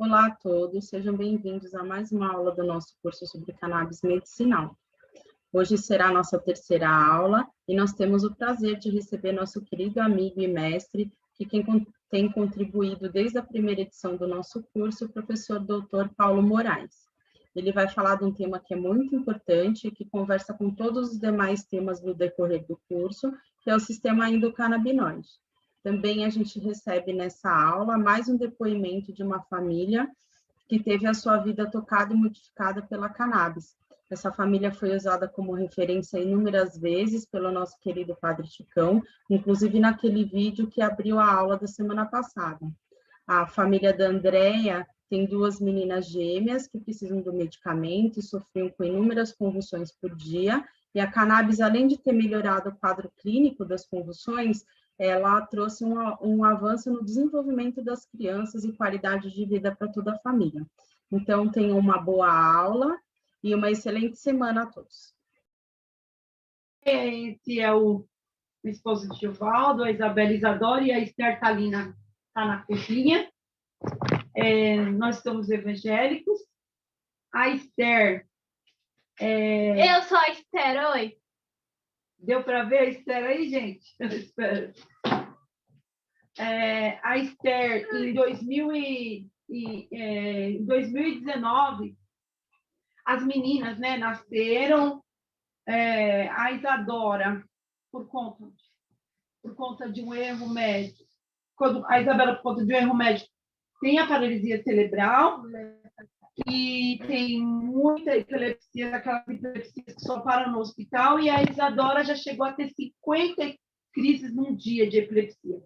Olá a todos, sejam bem-vindos a mais uma aula do nosso curso sobre cannabis medicinal. Hoje será a nossa terceira aula e nós temos o prazer de receber nosso querido amigo e mestre, que tem contribuído desde a primeira edição do nosso curso, o professor Dr. Paulo Moraes. Ele vai falar de um tema que é muito importante e que conversa com todos os demais temas do decorrer do curso, que é o sistema endocannabinoide. Também a gente recebe nessa aula mais um depoimento de uma família que teve a sua vida tocada e modificada pela cannabis. Essa família foi usada como referência inúmeras vezes pelo nosso querido Padre Chicão, inclusive naquele vídeo que abriu a aula da semana passada. A família da Andréia tem 2 meninas gêmeas que precisam do medicamento e sofriam com inúmeras convulsões por dia, e a cannabis, além de ter melhorado o quadro clínico das convulsões, ela trouxe um avanço no desenvolvimento das crianças e qualidade de vida para toda a família. Então, tenham uma boa aula e uma excelente semana a todos. Esse é o esposo de Gilvaldo, a Isabela Isadora e a Esther Talina está na cozinha. Nós somos evangélicos. A Esther... Eu sou a Esther, oi. Deu para ver a Esther aí, gente? Eu espero. A Esther, em 2019, as meninas, né, nasceram. A Isadora, por conta de um erro médico, a Isabela, por conta de um erro médico, tem a paralisia cerebral e tem muita epilepsia, aquelas epilepsias que só param no hospital, e a Isadora já chegou a ter 50 crises num dia de epilepsia.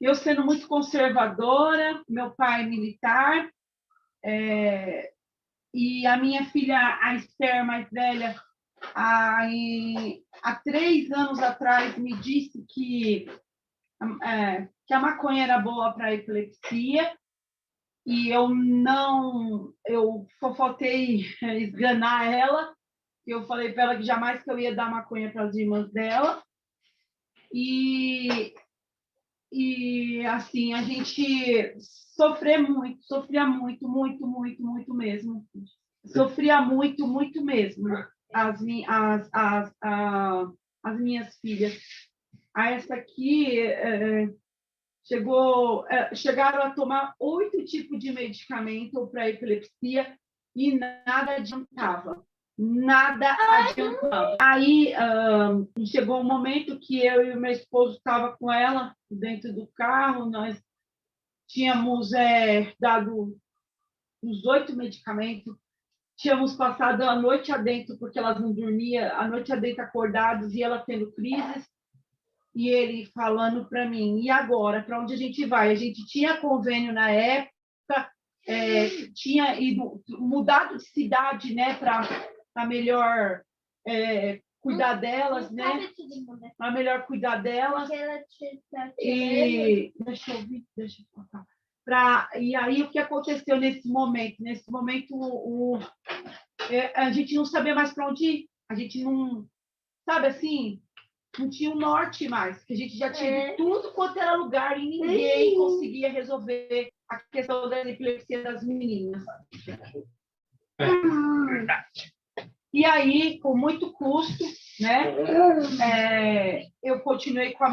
Eu sendo muito conservadora, meu pai militar, e a minha filha, a Esther, mais velha, há 3 anos atrás, me disse que a maconha era boa para a epilepsia, e eu só faltei esganar ela. Eu falei para ela que jamais que eu ia dar maconha para as irmãs dela. E assim, a gente sofria muito mesmo. Sofria muito mesmo, as minhas filhas. Essa aqui chegaram a tomar 8 tipos de medicamento para epilepsia e nada adiantava. Aí chegou um momento que eu e o meu esposo estavam com ela dentro do carro, nós tínhamos dado os 8 medicamentos, tínhamos passado a noite adentro, porque elas não dormiam, a noite adentro acordados, e ela tendo crises, e ele falando para mim, e agora, para onde a gente vai? A gente tinha convênio na época, tinha mudado de cidade, né, para melhor cuidar delas, né? Para melhor cuidar delas. E deixa eu falar. E aí, o que aconteceu nesse momento? Nesse momento, a gente não sabia mais para onde ir. A gente não, sabe assim, não tinha um norte mais, que a gente já tinha tudo quanto era lugar e ninguém conseguia resolver a questão da epilepsia das meninas. E aí, com muito custo, né, eu continuei com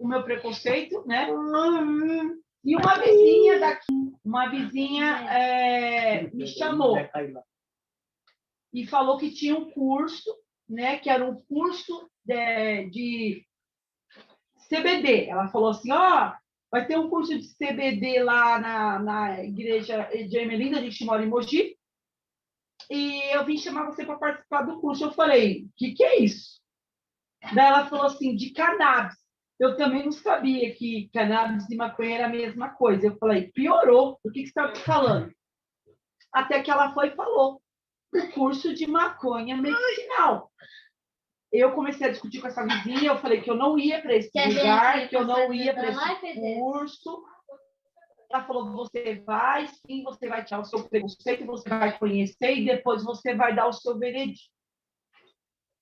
o meu preconceito, né? E uma vizinha me chamou e falou que tinha um curso, né, que era um curso de CBD. Ela falou assim, vai ter um curso de CBD lá na igreja de Ermelinda, a gente mora em Mogi, e eu vim chamar você para participar do curso. Eu falei, o que é isso? Daí ela falou assim, de cannabis. eu também não sabia que cannabis e maconha era a mesma coisa. Eu falei, piorou, o que você está falando? Até que ela foi e falou, o curso de maconha medicinal. Eu comecei a discutir com essa vizinha, eu falei que eu não ia para esse lugar, que eu não ia para esse curso. Ela falou, você vai, sim, você vai tirar o seu preconceito, você vai conhecer e depois você vai dar o seu veredito.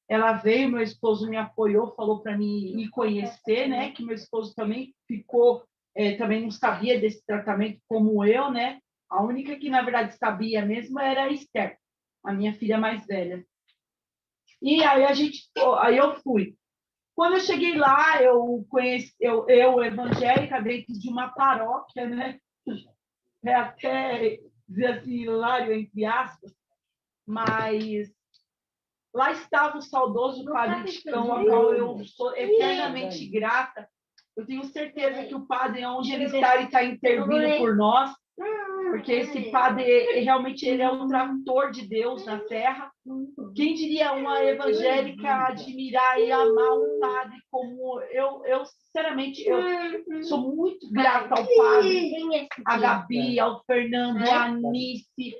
Ela veio, meu esposo me apoiou, falou para mim me conhecer, né? Que meu esposo também ficou, também não sabia desse tratamento como eu, né? A única que, na verdade, sabia mesmo era a Esther, a minha filha mais velha. E aí eu fui. Quando eu cheguei lá, eu conheci, eu evangélica, dentro de uma paróquia, né? É até dizer assim, hilário, entre aspas, mas lá estava o saudoso Padre Chicão, ao qual eu sou eternamente grata. Eu tenho certeza que o padre, onde ele está intervindo por nós, porque esse padre, realmente, ele é um trator de Deus na terra. Quem diria uma evangélica admirar e amar um padre como eu sinceramente, eu sou muito grata ao padre, a Gabi, ao Fernando, a Anice,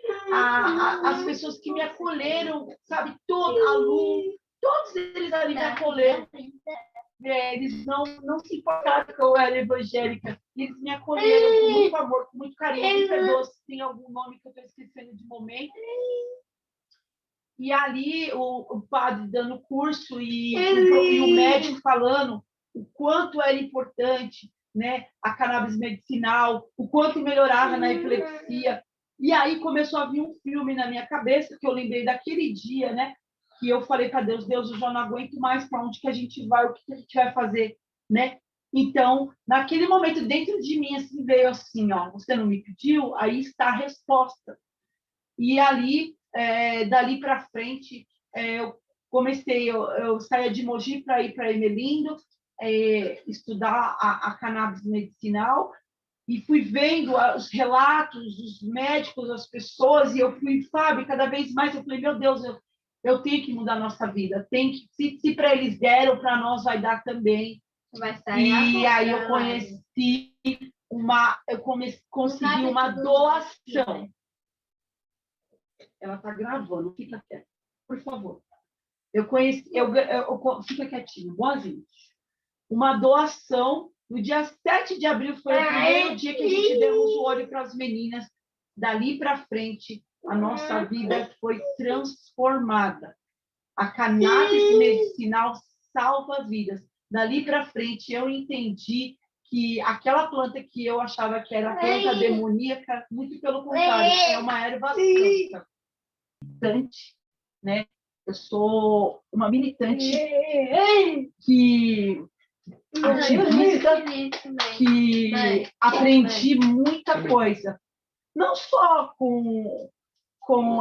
as pessoas que me acolheram, sabe, a Lu, todos eles ali me acolheram. Eles não se importaram que eu era evangélica. Eles me acolheram com muito amor, com muito carinho. Me perdoa se tem algum nome que eu estou esquecendo de momento. E ali o padre dando curso e o médico falando o quanto era importante, né, a cannabis medicinal, o quanto melhorava na epilepsia. E aí começou a vir um filme na minha cabeça, que eu lembrei daquele dia, né? Que eu falei para Deus, Deus, eu já não aguento mais, para onde que a gente vai, o que a gente vai fazer, né? Então, naquele momento, dentro de mim, assim, veio assim, ó, você não me pediu? Aí está a resposta. E ali, dali para frente, eu comecei, eu saía de Mogi para ir para Ermelindo, estudar a cannabis medicinal, e fui vendo os relatos dos médicos, as pessoas, e eu fui, sabe, cada vez mais, eu falei, meu Deus, eu tenho que mudar a nossa vida. Tem que, se para eles deram, para nós vai dar também. E aí eu conheci consegui uma doação. Ela está gravando, fica quieta, por favor. Fica quietinho, boazinha. Uma doação, no dia 7 de abril, foi o primeiro dia que a gente demos o olho para as meninas. Dali para frente, a nossa vida foi transformada. A cannabis medicinal salva vidas. Dali para frente, eu entendi que aquela planta que eu achava que era planta demoníaca, muito pelo contrário, é uma erva santa. Militante, né? Eu sou uma militante ativista, que aprendi muita coisa, não só com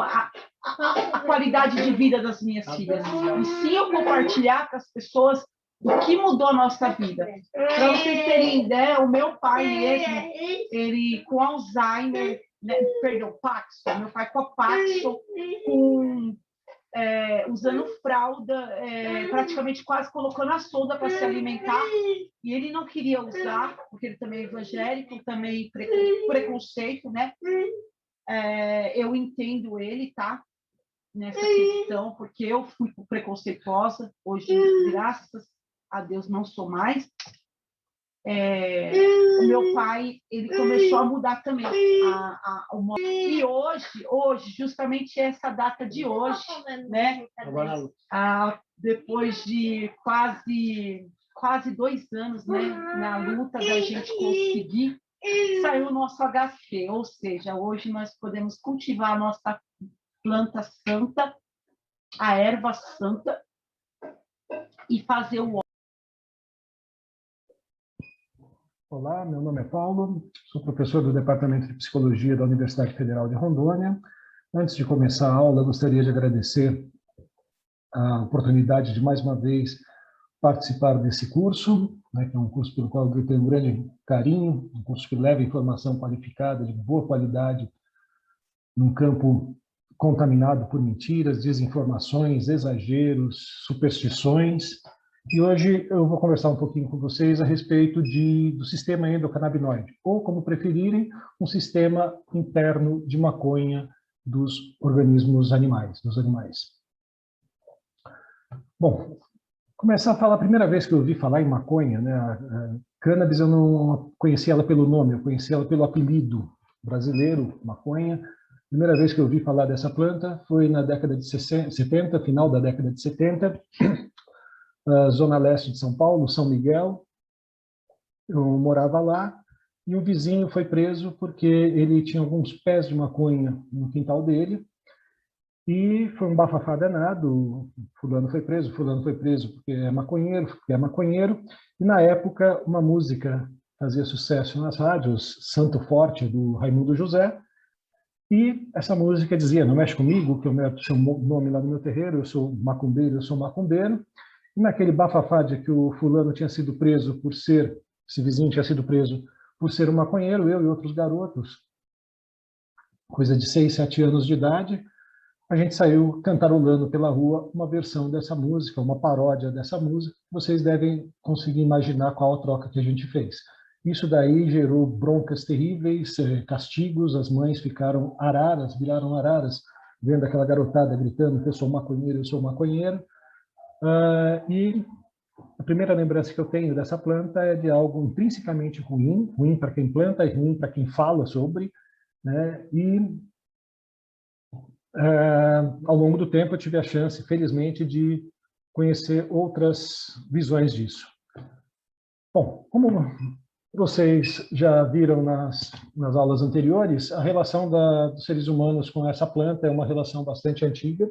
a qualidade de vida das minhas filhas, e sim eu compartilhar com as pessoas o que mudou a nossa vida. Para vocês terem ideia, o meu pai mesmo, ele com Alzheimer, né, perdão, Paxson, meu pai com Paxson, usando fralda, praticamente quase colocando a sonda para se alimentar, e ele não queria usar, porque ele também é evangélico, também preconceito, né? Eu entendo ele, tá? Nessa questão, porque eu fui preconceituosa, hoje, graças a Deus, não sou mais. O meu pai, ele começou a mudar também o modo. E hoje, justamente essa data de hoje, né? Depois de quase 2 anos, né, na luta da gente conseguir, saiu o nosso HC, ou seja, hoje nós podemos cultivar a nossa planta santa, a erva santa, e fazer o. Olá, meu nome é Paulo, sou professor do Departamento de Psicologia da Universidade Federal de Rondônia. Antes de começar a aula, gostaria de agradecer a oportunidade de, mais uma vez, participar desse curso, né, que é um curso pelo qual eu tenho um grande carinho, um curso que leva informação qualificada, de boa qualidade, num campo contaminado por mentiras, desinformações, exageros, superstições, E hoje eu vou conversar um pouquinho com vocês a respeito do sistema endocannabinoide, ou, como preferirem, um sistema interno de maconha dos organismos animais, dos animais. Bom, começar a falar, a primeira vez que eu ouvi falar em maconha, né, a cannabis, eu não conhecia ela pelo nome, eu conhecia ela pelo apelido brasileiro, maconha. A primeira vez que eu ouvi falar dessa planta foi na década de 70, final da década de 70, zona leste de São Paulo, São Miguel. Eu morava lá e um vizinho foi preso porque ele tinha alguns pés de maconha no quintal dele e foi um bafafá danado. Fulano foi preso porque é maconheiro. E na época uma música fazia sucesso nas rádios, Santo Forte, do Raimundo José, e essa música dizia: não mexe comigo, que eu meto seu nome lá no meu terreiro, eu sou macumbeiro. E naquele bafafá de que o fulano tinha sido preso por ser, esse vizinho tinha sido preso por ser um maconheiro, eu e outros garotos, coisa de 6, 7 anos de idade, a gente saiu cantarolando pela rua uma versão dessa música, uma paródia dessa música. Vocês devem conseguir imaginar qual a troca que a gente fez. Isso daí gerou broncas terríveis, castigos, as mães ficaram araras, viraram araras, vendo aquela garotada gritando que eu sou maconheiro. E a primeira lembrança que eu tenho dessa planta é de algo intrinsecamente ruim para quem planta e ruim para quem fala sobre, né? E ao longo do tempo eu tive a chance, felizmente, de conhecer outras visões disso. Bom, como vocês já viram nas aulas anteriores, a relação dos seres humanos com essa planta é uma relação bastante antiga.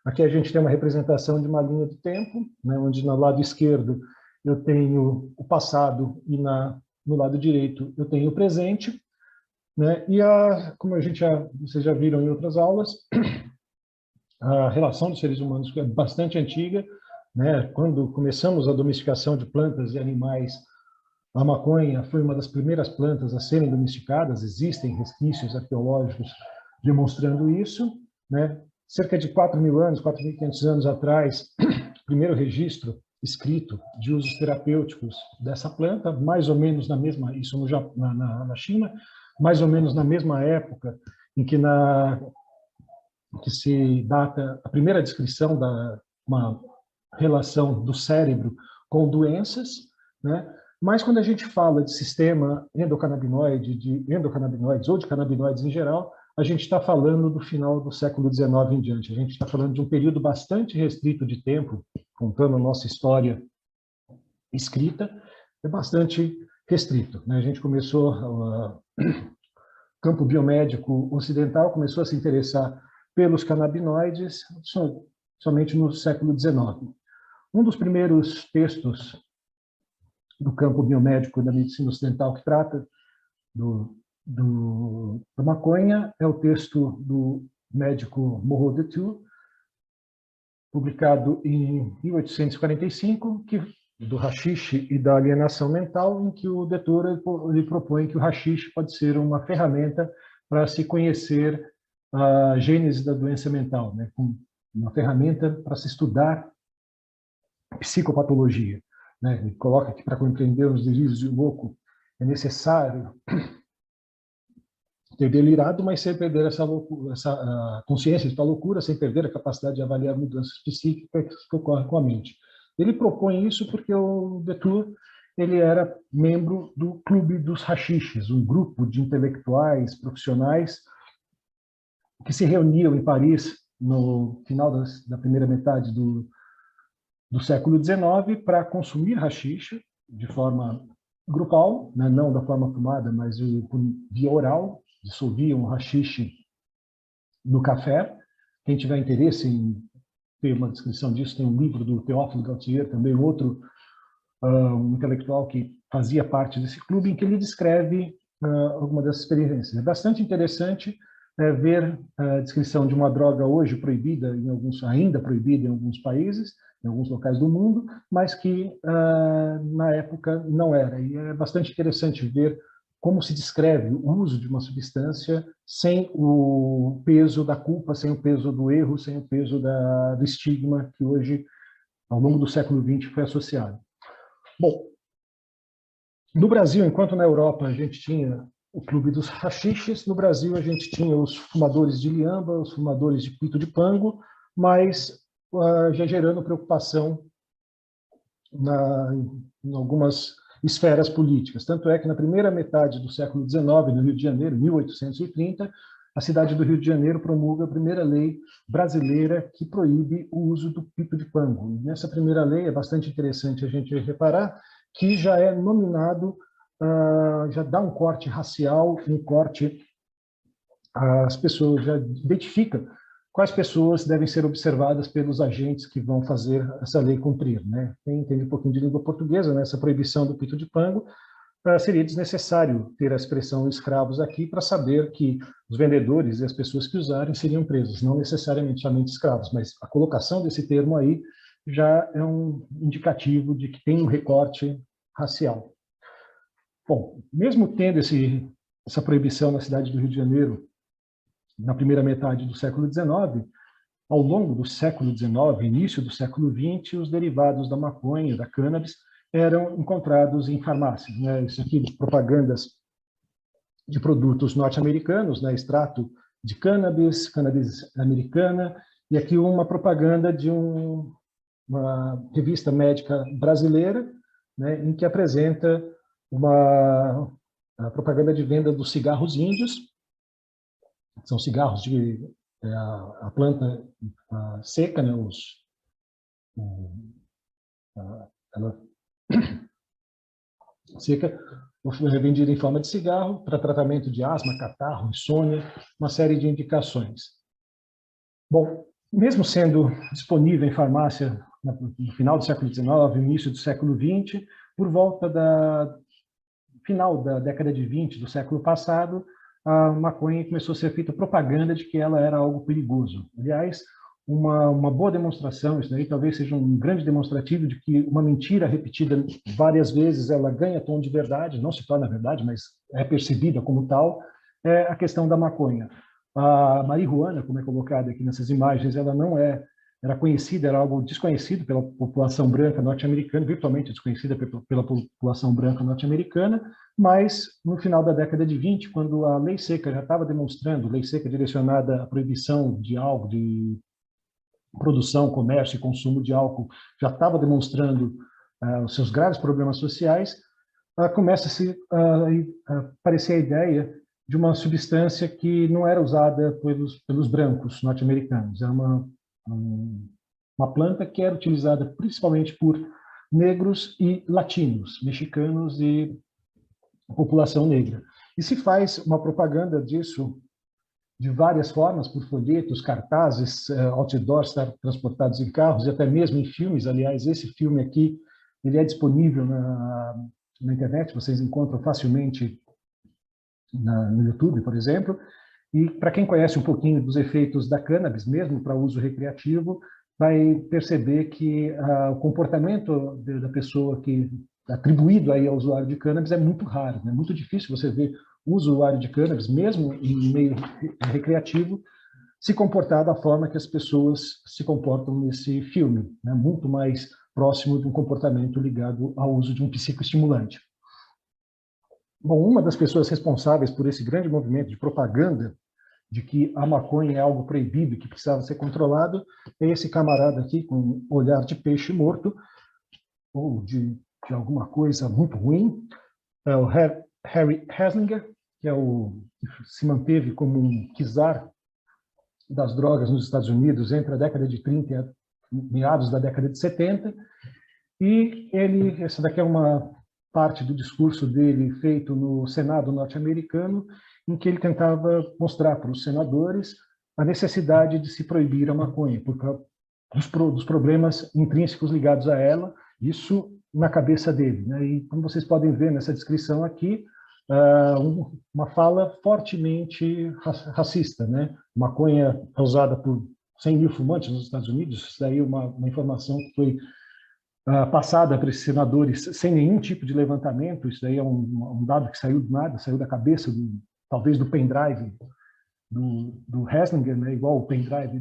Aqui a gente tem uma representação de uma linha do tempo, né, onde no lado esquerdo eu tenho o passado e no lado direito eu tenho o presente. Né? E como vocês já viram em outras aulas, a relação dos seres humanos é bastante antiga. Né? Quando começamos a domesticação de plantas e animais, a maconha foi uma das primeiras plantas a serem domesticadas. Existem resquícios arqueológicos demonstrando isso. Né? Cerca de 4.000 anos, 4.500 anos atrás, o primeiro registro escrito de usos terapêuticos dessa planta, mais ou menos na mesma, isso na China, mais ou menos na mesma época em que se data a primeira descrição uma relação do cérebro com doenças, né? Mas quando a gente fala de sistema endocannabinoide, de endocannabinoides ou de canabinoides em geral, a gente está falando do final do século XIX em diante. A gente está falando de um período bastante restrito de tempo, contando a nossa história escrita, é bastante restrito. Né? A gente começou, o campo biomédico ocidental começou a se interessar pelos canabinoides somente no século XIX. Um dos primeiros textos do campo biomédico da medicina ocidental que trata da maconha é o texto do médico Moreau de Tours, publicado em 1845, do haxixe e da alienação mental, em que o doutor ele propõe que o haxixe pode ser uma ferramenta para se conhecer a gênese da doença mental, né? Uma ferramenta para se estudar psicopatologia. Né? Ele coloca que para compreender os delírios do louco é necessário ter delirado, mas sem perder essa consciência da loucura, sem perder a capacidade de avaliar mudanças psíquicas que ocorrem com a mente. Ele propõe isso porque o de Tours ele era membro do Clube dos Haxiches, um grupo de intelectuais, profissionais, que se reuniam em Paris no final da primeira metade do século XIX para consumir haxixe de forma grupal, né? Não da forma fumada, mas via oral, dissolviam o haxixe no café. Quem tiver interesse em ter uma descrição disso, tem um livro do Théophile Gautier, também outro um intelectual que fazia parte desse clube, em que ele descreve alguma dessas experiências. É bastante interessante ver a descrição de uma droga hoje proibida, ainda proibida em alguns países, em alguns locais do mundo, mas que na época não era. E é bastante interessante ver como se descreve o uso de uma substância sem o peso da culpa, sem o peso do erro, sem o peso do estigma que hoje ao longo do século XX foi associado. Bom, no Brasil, enquanto na Europa a gente tinha o clube dos haxiches, no Brasil a gente tinha os fumadores de liamba, os fumadores de pito de pango, mas já gerando preocupação em algumas esferas políticas. Tanto é que na primeira metade do século XIX, no Rio de Janeiro, 1830, a cidade do Rio de Janeiro promulga a primeira lei brasileira que proíbe o uso do pito de pango. E nessa primeira lei é bastante interessante a gente reparar que já é nominado, já dá um corte racial, um corte, as pessoas já identifica quais pessoas devem ser observadas pelos agentes que vão fazer essa lei cumprir, né? Quem entende um pouquinho de língua portuguesa, nessa proibição do pito de pango, seria desnecessário ter a expressão escravos aqui para saber que os vendedores e as pessoas que usarem seriam presos, não necessariamente somente escravos, mas a colocação desse termo aí já é um indicativo de que tem um recorte racial. Bom, mesmo tendo essa proibição na cidade do Rio de Janeiro, na primeira metade do século XIX, ao longo do século XIX, início do século XX, os derivados da maconha, da cannabis, eram encontrados em farmácias, né? Isso aqui, propagandas de produtos norte-americanos, né? Extrato de cannabis, cannabis americana, e aqui uma propaganda de uma revista médica brasileira, né? Em que apresenta a propaganda de venda dos cigarros índios. São cigarros de a planta seca, né? Ela seca, vendida em forma de cigarro para tratamento de asma, catarro, insônia, uma série de indicações. Bom, mesmo sendo disponível em farmácia no final do século XIX, início do século XX, por volta final da década de 20 do século passado, a maconha começou a ser feita propaganda de que ela era algo perigoso. Aliás, uma boa demonstração, isso daí talvez seja um grande demonstrativo de que uma mentira repetida várias vezes, ela ganha tom de verdade, não se torna verdade, mas é percebida como tal, é a questão da maconha. A marihuana, como é colocada aqui nessas imagens, ela não era conhecida, era algo desconhecido pela população branca norte-americana, virtualmente desconhecida pela população branca norte-americana, mas no final da década de 20, quando a lei seca já estava demonstrando, lei seca direcionada à proibição de álcool, de produção, comércio e consumo de álcool, já estava demonstrando os seus graves problemas sociais, começa a aparecer a ideia de uma substância que não era usada pelos brancos norte-americanos. Era uma planta que era utilizada principalmente por negros e latinos, mexicanos e população negra. E se faz uma propaganda disso de várias formas, por folhetos, cartazes, outdoors transportados em carros e até mesmo em filmes. Aliás, esse filme aqui, ele é disponível na internet, vocês encontram facilmente no YouTube, por exemplo. E para quem conhece um pouquinho dos efeitos da cannabis, mesmo para uso recreativo, vai perceber que o comportamento da pessoa que atribuído aí ao usuário de cannabis é muito raro, é muito difícil você ver o usuário de cannabis, mesmo em meio recreativo, se comportar da forma que as pessoas se comportam nesse filme, né? Muito mais próximo de um comportamento ligado ao uso de um psicoestimulante. Bom, uma das pessoas responsáveis por esse grande movimento de propaganda de que a maconha é algo proibido e que precisava ser controlado é esse camarada aqui com um olhar de peixe morto, ou de alguma coisa muito ruim, é o Harry Heslinger, que se manteve como um czar das drogas nos Estados Unidos entre a década de 30 e meados da década de 70, e essa daqui é uma parte do discurso dele feito no Senado norte-americano, em que ele tentava mostrar para os senadores a necessidade de se proibir a maconha, por causa dos problemas intrínsecos ligados a ela, isso na cabeça dele, né? E como vocês podem ver nessa descrição aqui, uma fala fortemente racista, né? Maconha é usada por 100 mil fumantes nos Estados Unidos, isso daí é uma informação que foi passada para esses senadores sem nenhum tipo de levantamento, isso daí é um dado que saiu do nada, saiu da cabeça, talvez do pendrive do Heslinger, né? Igual o pendrive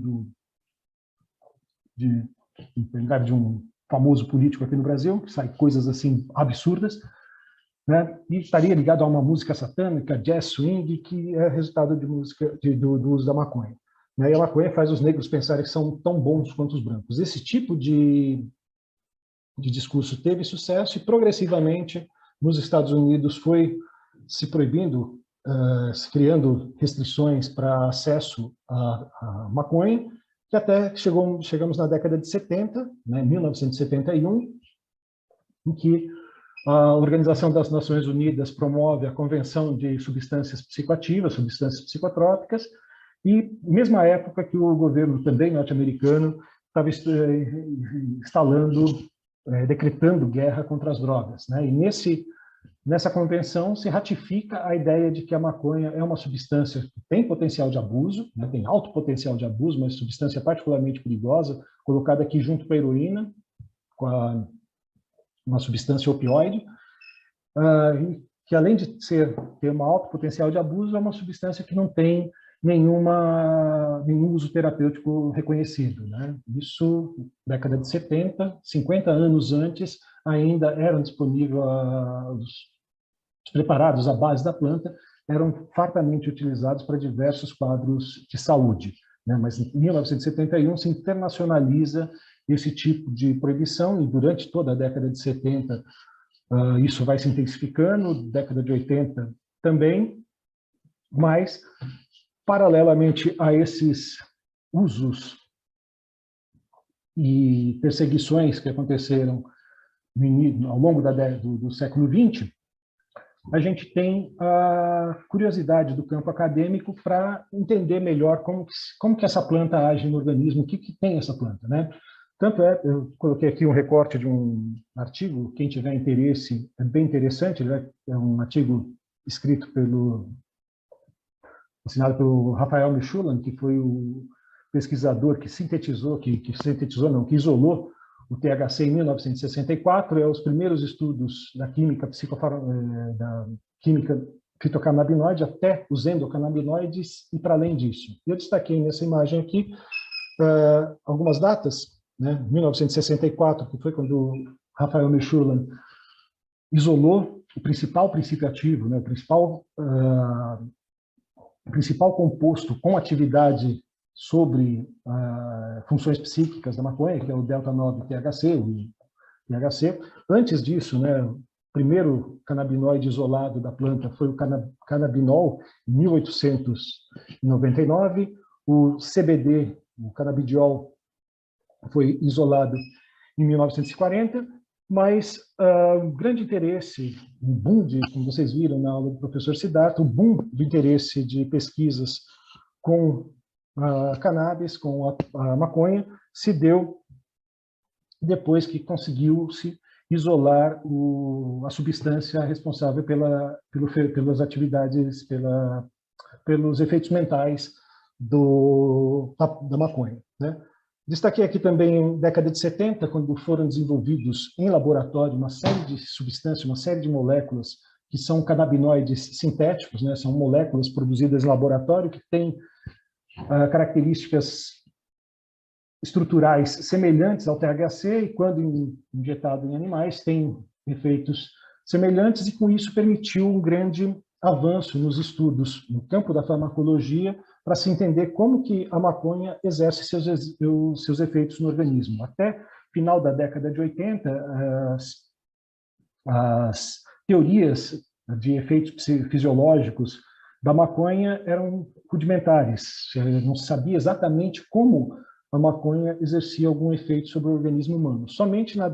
pendrive de um famoso político aqui no Brasil, que sai coisas assim absurdas, né? E estaria ligado a uma música satânica, jazz swing, que é resultado de música do uso da maconha. Né? E a maconha faz os negros pensarem que são tão bons quanto os brancos. Esse tipo de discurso teve sucesso e progressivamente nos Estados Unidos foi se proibindo, criando restrições para acesso à maconha, que até chegamos na década de 70, né, 1971, em que a Organização das Nações Unidas promove a Convenção de Substâncias Psicoativas, Substâncias Psicotrópicas, e mesma época que o governo também norte-americano estava decretando guerra contra as drogas, né? E nessa convenção se ratifica a ideia de que a maconha é uma substância que tem potencial de abuso, né? Tem alto potencial de abuso, mas substância particularmente perigosa, colocada aqui junto com a heroína, com uma substância opioide, que além de ter um alto potencial de abuso, é uma substância que não tem nenhum uso terapêutico reconhecido, né? Isso, década de 70, 50 anos antes, ainda eram disponíveis, os preparados à base da planta eram fartamente utilizados para diversos quadros de saúde, né? Mas em 1971 se internacionaliza esse tipo de proibição, e durante toda a década de 70 isso vai se intensificando, década de 80 também, mas paralelamente a esses usos e perseguições que aconteceram ao longo do século XX, a gente tem a curiosidade do campo acadêmico para entender melhor como que essa planta age no organismo, o que tem essa planta, né? Tanto eu coloquei aqui um recorte de um artigo, quem tiver interesse, é bem interessante, é um artigo escrito assinado pelo Rafael Michulan, que foi o pesquisador que isolou o THC em 1964, os primeiros estudos da química fitocannabinoide até os endocannabinoides e para além disso. Eu destaquei nessa imagem aqui algumas datas, né? 1964, que foi quando Rafael Michulan isolou o principal princípio ativo, né? O principal composto com atividade sobre funções psíquicas da maconha, que é o delta-9-THC, o THC. Antes disso, né, o primeiro canabinoide isolado da planta foi o canabinol, em 1899. O CBD, o canabidiol, foi isolado em 1940, mas o grande interesse, o boom, como vocês viram na aula do professor Siddhartha, o boom do interesse de pesquisas com cannabis, com a maconha, se deu depois que conseguiu-se isolar a substância responsável pelas atividades, pelos efeitos mentais da maconha, né? Destaquei aqui também, década de 70, quando foram desenvolvidos em laboratório uma série de substâncias, uma série de moléculas que são canabinoides sintéticos, né? São moléculas produzidas em laboratório que têm características estruturais semelhantes ao THC e, quando injetado em animais, tem efeitos semelhantes, e com isso permitiu um grande avanço nos estudos no campo da farmacologia para se entender como que a maconha exerce seus efeitos no organismo. Até final da década de 80, as teorias de efeitos fisiológicos da maconha eram rudimentares. Não se sabia exatamente como a maconha exercia algum efeito sobre o organismo humano. Somente na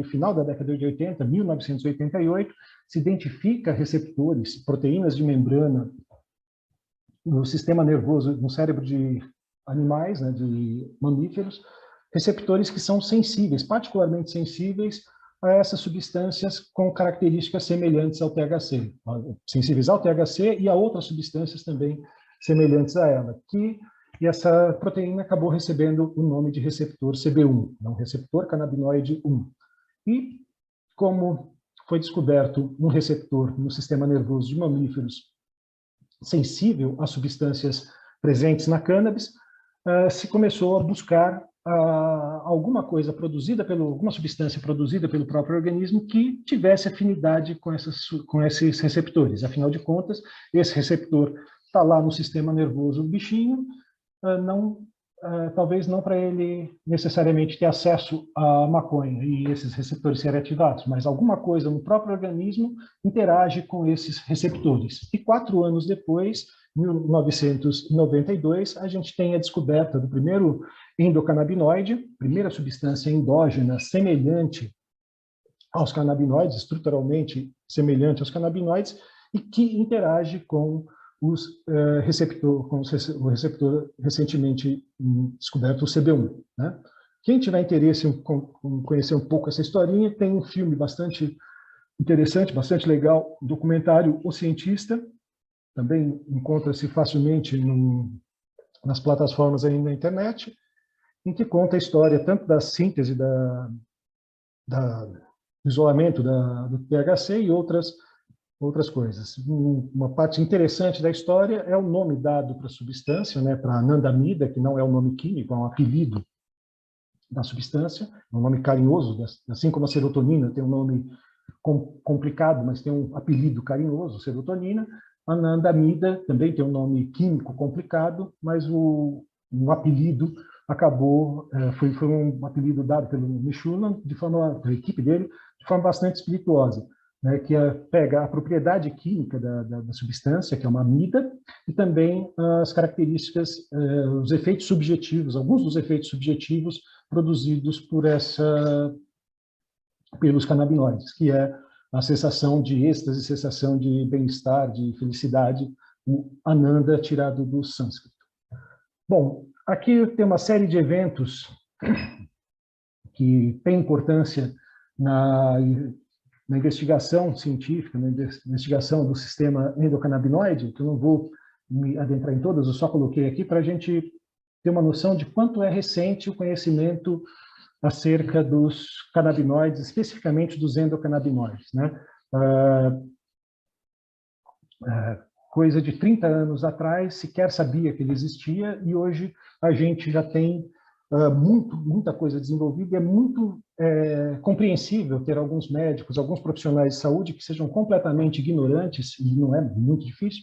final da década de 80, 1988, se identifica receptores, proteínas de membrana no sistema nervoso, no cérebro de animais, né, de mamíferos, receptores que são sensíveis, particularmente sensíveis a essas substâncias com características semelhantes ao THC, sensíveis ao THC e a outras substâncias também semelhantes a ela, e essa proteína acabou recebendo o nome de receptor CB1, um receptor canabinoide 1. E como foi descoberto um receptor no sistema nervoso de mamíferos sensível a substâncias presentes na cannabis, se começou a buscar alguma coisa produzida alguma substância produzida pelo próprio organismo que tivesse afinidade com esses receptores. Afinal de contas, esse receptor está lá no sistema nervoso do bichinho, talvez não para ele necessariamente ter acesso à maconha e esses receptores serem ativados, mas alguma coisa no próprio organismo interage com esses receptores. E 4 anos depois, em 1992, a gente tem a descoberta do primeiro endocannabinoide, primeira substância endógena semelhante aos canabinoides, estruturalmente semelhante aos canabinoides, e que interage com o receptor recentemente descoberto, o CB1. Né? Quem tiver interesse em conhecer um pouco essa historinha, tem um filme bastante interessante, bastante legal, documentário O Cientista, também encontra-se facilmente nas plataformas aí na internet, em que conta a história tanto da síntese do isolamento do THC e outras coisas. Uma parte interessante da história é o nome dado para a substância, né, para anandamida, que não é um nome químico, é um apelido da substância, é um nome carinhoso, assim como a serotonina tem um nome complicado, mas tem um apelido carinhoso, serotonina. A anandamida também tem um nome químico complicado, mas um apelido acabou, foi um apelido dado pelo Michulan, pela equipe dele, de forma bastante espirituosa, né, que pega a propriedade química da substância, que é uma amida, e também as características, os efeitos subjetivos, alguns dos efeitos subjetivos produzidos pelos canabinoides, que é a sensação de êxtase, sensação de bem-estar, de felicidade, o Ananda tirado do sânscrito. Bom, aqui tem uma série de eventos que têm importância na investigação científica, na investigação do sistema endocannabinoide, que eu não vou me adentrar em todas, eu só coloquei aqui para a gente ter uma noção de quanto é recente o conhecimento acerca dos canabinoides, especificamente dos endocannabinoides, né? Coisa de 30 anos atrás, sequer sabia que ele existia, e hoje a gente já tem muita coisa desenvolvida, e é muito compreensível ter alguns médicos, alguns profissionais de saúde que sejam completamente ignorantes, e não é muito difícil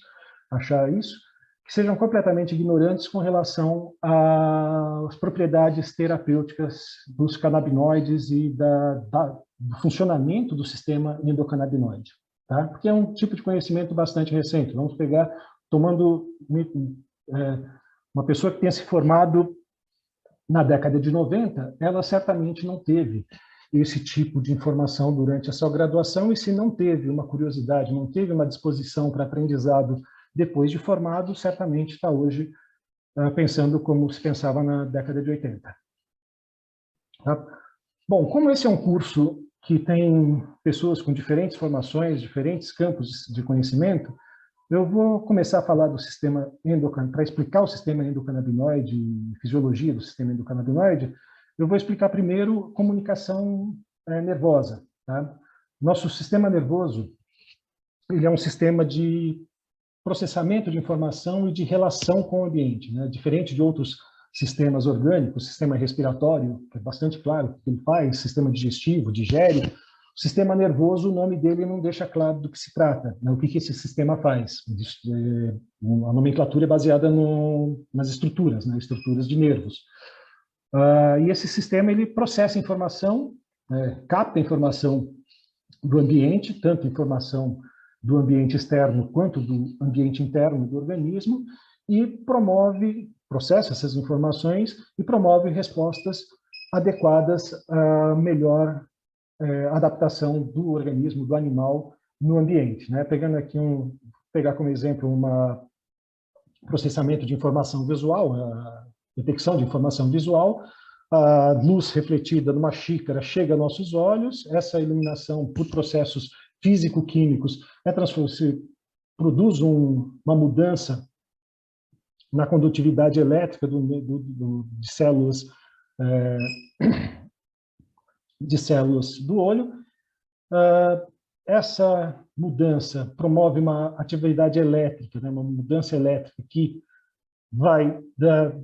achar isso, que sejam completamente ignorantes com relação às propriedades terapêuticas dos canabinoides e do funcionamento do sistema endocannabinoide, tá? Porque é um tipo de conhecimento bastante recente. Vamos pegar, uma pessoa que tenha se formado na década de 90, ela certamente não teve esse tipo de informação durante a sua graduação, e se não teve uma curiosidade, não teve uma disposição para aprendizado depois de formado, certamente está hoje pensando como se pensava na década de 80. Tá? Bom, como esse é um curso que tem pessoas com diferentes formações, diferentes campos de conhecimento, eu vou começar a falar do sistema endocannabinoide, para explicar o sistema endocannabinoide e fisiologia do sistema endocannabinoide, eu vou explicar primeiro comunicação nervosa. Tá? Nosso sistema nervoso, ele é um sistema de processamento de informação e de relação com o ambiente, né? Diferente de outros sistemas orgânicos, sistema respiratório, que é bastante claro o que ele faz, sistema digestivo, digere, o sistema nervoso, o nome dele não deixa claro do que se trata, né? O que esse sistema faz. A nomenclatura é baseada nas estruturas, né? Estruturas de nervos. E esse sistema, ele processa informação, capta informação do ambiente, tanto informação do ambiente externo quanto do ambiente interno do organismo, e processa essas informações e promove respostas adequadas à melhor adaptação do organismo, do animal, no ambiente. Né? Pegando aqui pegar como exemplo processamento de informação visual, a detecção de informação visual, a luz refletida numa xícara chega a nossos olhos, essa iluminação por processos físico-químicos produz uma mudança na condutividade elétrica de células do olho. Essa mudança promove uma atividade elétrica, né, uma mudança elétrica que vai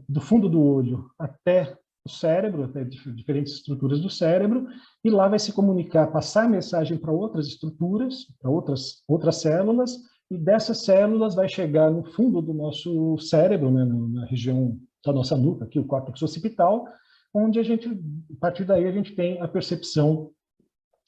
do fundo do olho até o cérebro, até diferentes estruturas do cérebro, e lá vai se comunicar, passar a mensagem para outras estruturas, para outras células, e dessas células vai chegar no fundo do nosso cérebro, né, na região da nossa nuca, aqui o córtex occipital, onde a partir daí a gente tem a percepção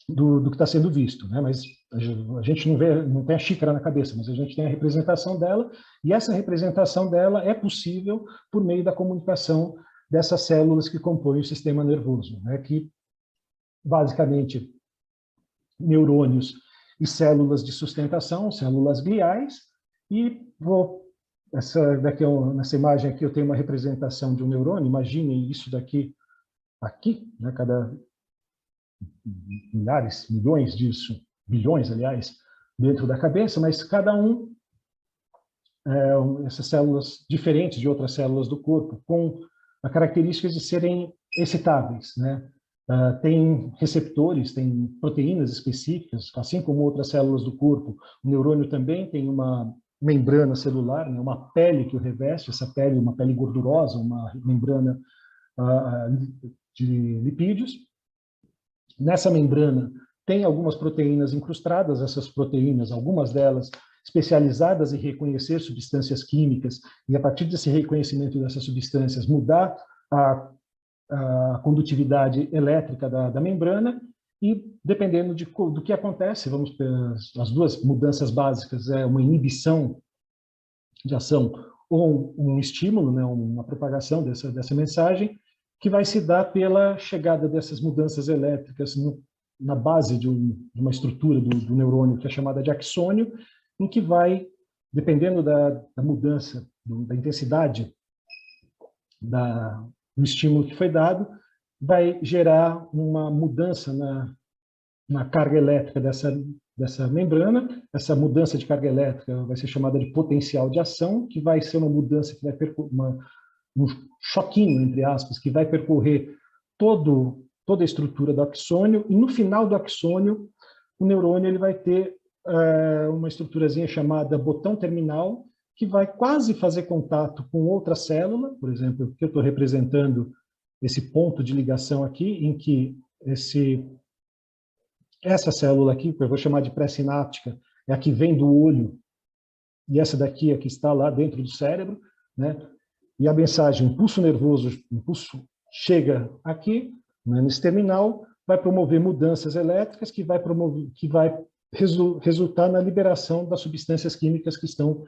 do que está sendo visto, né? Mas a gente não tem a xícara na cabeça, mas a gente tem a representação dela, e essa representação dela é possível por meio da comunicação dessas células que compõem o sistema nervoso, né? Que basicamente neurônios e células de sustentação, células gliais, e nessa imagem aqui eu tenho uma representação de um neurônio. Imaginem isso aqui, né? Cada milhares, milhões disso, bilhões, aliás, dentro da cabeça, mas cada essas células diferentes de outras células do corpo, com a característica de serem excitáveis, né? Tem receptores, tem proteínas específicas, assim como outras células do corpo. O neurônio também tem uma membrana celular, né? Uma pele que o reveste, essa pele, uma pele gordurosa, uma membrana de lipídios. Nessa membrana tem algumas proteínas incrustadas, essas proteínas, algumas delas especializadas em reconhecer substâncias químicas, e a partir desse reconhecimento dessas substâncias mudar a condutividade elétrica da membrana, e dependendo do que acontece, as duas mudanças básicas é uma inibição de ação ou um estímulo, né, uma propagação dessa mensagem, que vai se dar pela chegada dessas mudanças elétricas na base de uma estrutura do neurônio, que é chamada de axônio, em que vai, dependendo da mudança, da intensidade do estímulo que foi dado, vai gerar uma mudança na carga elétrica dessa membrana. Essa mudança de carga elétrica vai ser chamada de potencial de ação, que vai ser uma mudança que vai um choquinho, entre aspas, que vai percorrer toda a estrutura do axônio, e no final do axônio, o neurônio ele vai ter uma estruturazinha chamada botão terminal, que vai quase fazer contato com outra célula. Por exemplo, que eu estou representando esse ponto de ligação aqui, em que essa célula aqui, que eu vou chamar de pré-sináptica, é a que vem do olho, e essa daqui é a que está lá dentro do cérebro, né? E a mensagem, impulso nervoso, impulso chega aqui, né, nesse terminal, vai promover mudanças elétricas que vai resultar na liberação das substâncias químicas que estão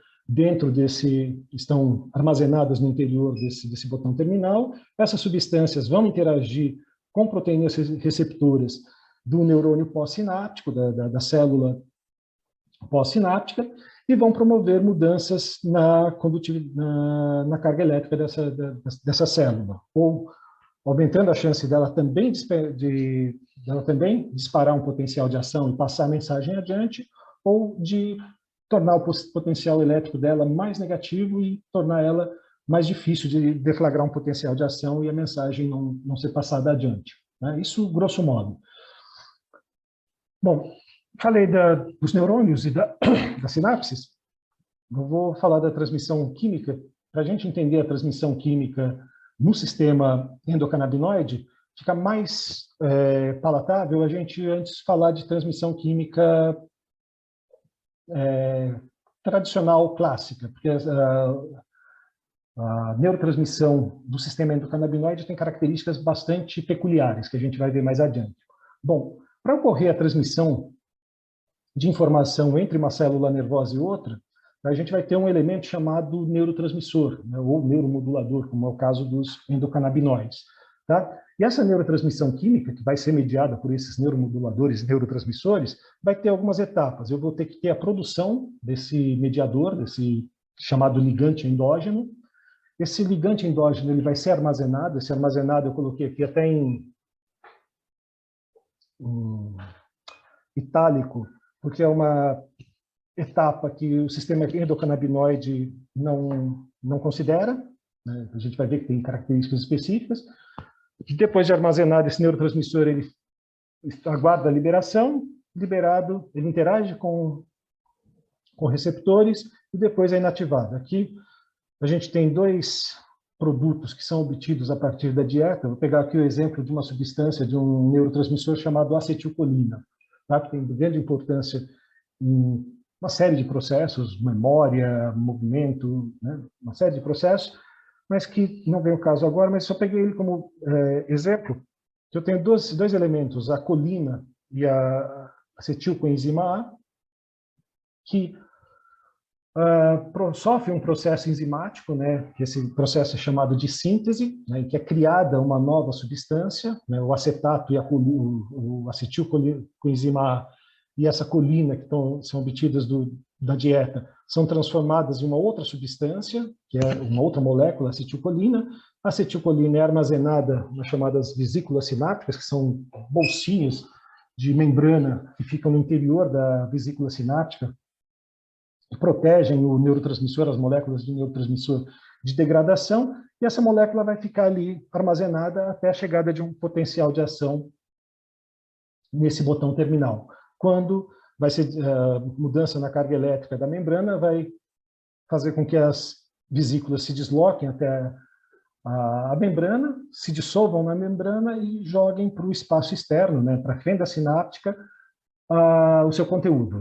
estão armazenadas no interior desse botão terminal. Essas substâncias vão interagir com proteínas receptoras do neurônio pós-sináptico, da célula pós-sináptica, e vão promover mudanças na carga elétrica dessa célula, ou aumentando a chance dela também disparar um potencial de ação e passar a mensagem adiante, ou de tornar o potencial elétrico dela mais negativo e tornar ela mais difícil de deflagrar um potencial de ação e a mensagem não ser passada adiante, né? Isso, grosso modo. Bom, falei dos neurônios e das sinapses. Eu vou falar da transmissão química. Para a gente entender a transmissão química no sistema endocannabinoide, fica mais palatável a gente antes falar de transmissão química tradicional, clássica, porque a neurotransmissão do sistema endocannabinoide tem características bastante peculiares, que a gente vai ver mais adiante. Bom, para ocorrer a transmissão de informação entre uma célula nervosa e outra, a gente vai ter um elemento chamado neurotransmissor, né, ou neuromodulador, como é o caso dos endocannabinoides. Tá? E essa neurotransmissão química, que vai ser mediada por esses neuromoduladores e neurotransmissores, vai ter algumas etapas. Eu vou ter que ter a produção desse mediador, desse chamado ligante endógeno. Esse ligante endógeno ele vai ser armazenado. Esse armazenado eu coloquei aqui até em itálico, porque é uma etapa que o sistema endocannabinoide não considera, né? A gente vai ver que tem características específicas. E depois de armazenado, esse neurotransmissor ele aguarda a liberação. Liberado, ele interage com receptores e depois é inativado. Aqui a gente tem dois produtos que são obtidos a partir da dieta. Vou pegar aqui o exemplo de uma substância, de um neurotransmissor chamado acetilcolina, tá? Que tem grande importância em uma série de processos, memória, movimento, né? Uma série de processos, mas que não vem o caso agora, mas só peguei ele como exemplo. Eu tenho dois elementos, a colina e a acetilcoenzima A, que sofre um processo enzimático, né, que esse processo é chamado de síntese, né, em que é criada uma nova substância, né, o acetato e o acetilcoenzima A e essa colina que são obtidas da dieta são transformadas em uma outra substância, que é uma outra molécula, acetilcolina. A acetilcolina é armazenada nas chamadas vesículas sinápticas, que são bolsinhas de membrana que ficam no interior da vesícula sináptica, que protegem o neurotransmissor, as moléculas de neurotransmissor de degradação, e essa molécula vai ficar ali armazenada até a chegada de um potencial de ação nesse botão terminal. Quando vai ser mudança na carga elétrica da membrana, vai fazer com que as vesículas se desloquem até a membrana, se dissolvam na membrana e joguem para o espaço externo, né, para a fenda sináptica, o seu conteúdo,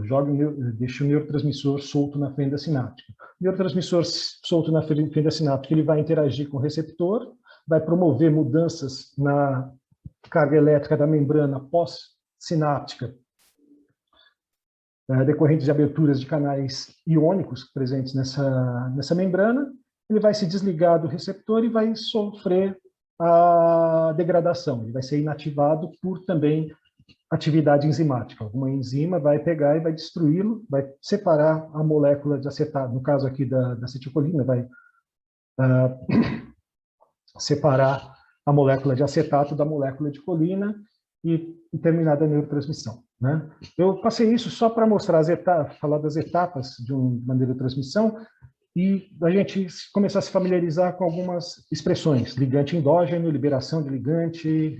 deixa o neurotransmissor solto na fenda sináptica. O neurotransmissor solto na fenda sináptica, ele vai interagir com o receptor, vai promover mudanças na carga elétrica da membrana pós-sináptica, decorrentes de aberturas de canais iônicos presentes nessa membrana. Ele vai se desligar do receptor e vai sofrer a degradação, ele vai ser inativado por também atividade enzimática. Alguma enzima vai pegar e vai destruí-lo, vai separar a molécula de acetato, no caso aqui da acetilcolina, vai separar a molécula de acetato da molécula de colina e terminar a neurotransmissão, né? Eu passei isso só para mostrar falar das etapas de uma neurotransmissão e a gente começar a se familiarizar com algumas expressões: ligante endógeno, liberação de ligante,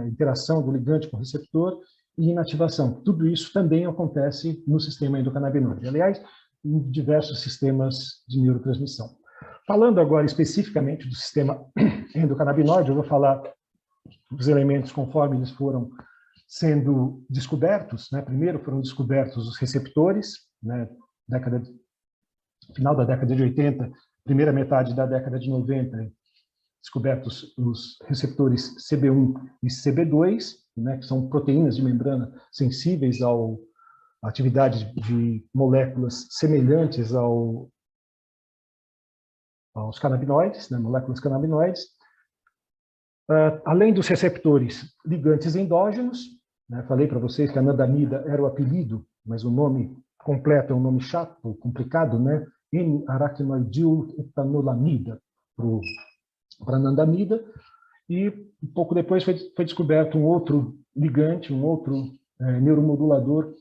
interação do ligante com o receptor e inativação. Tudo isso também acontece no sistema endocannabinoide, aliás, em diversos sistemas de neurotransmissão. Falando agora especificamente do sistema endocannabinoide, eu vou falar dos elementos conforme eles foram sendo descobertos, né? Primeiro foram descobertos os receptores, né? Final da década de 80, primeira metade da década de 90, descobertos os receptores CB1 e CB2, né, que são proteínas de membrana sensíveis à atividade de moléculas semelhantes aos canabinoides, né, moléculas canabinoides. Além dos receptores ligantes endógenos, né, falei para vocês que a anandamida era o apelido, mas o nome completo é um nome chato, complicado, né? N-arachnoidil-etanolamida, para anandamida, e um pouco depois foi descoberto um outro ligante, um outro neuromodulador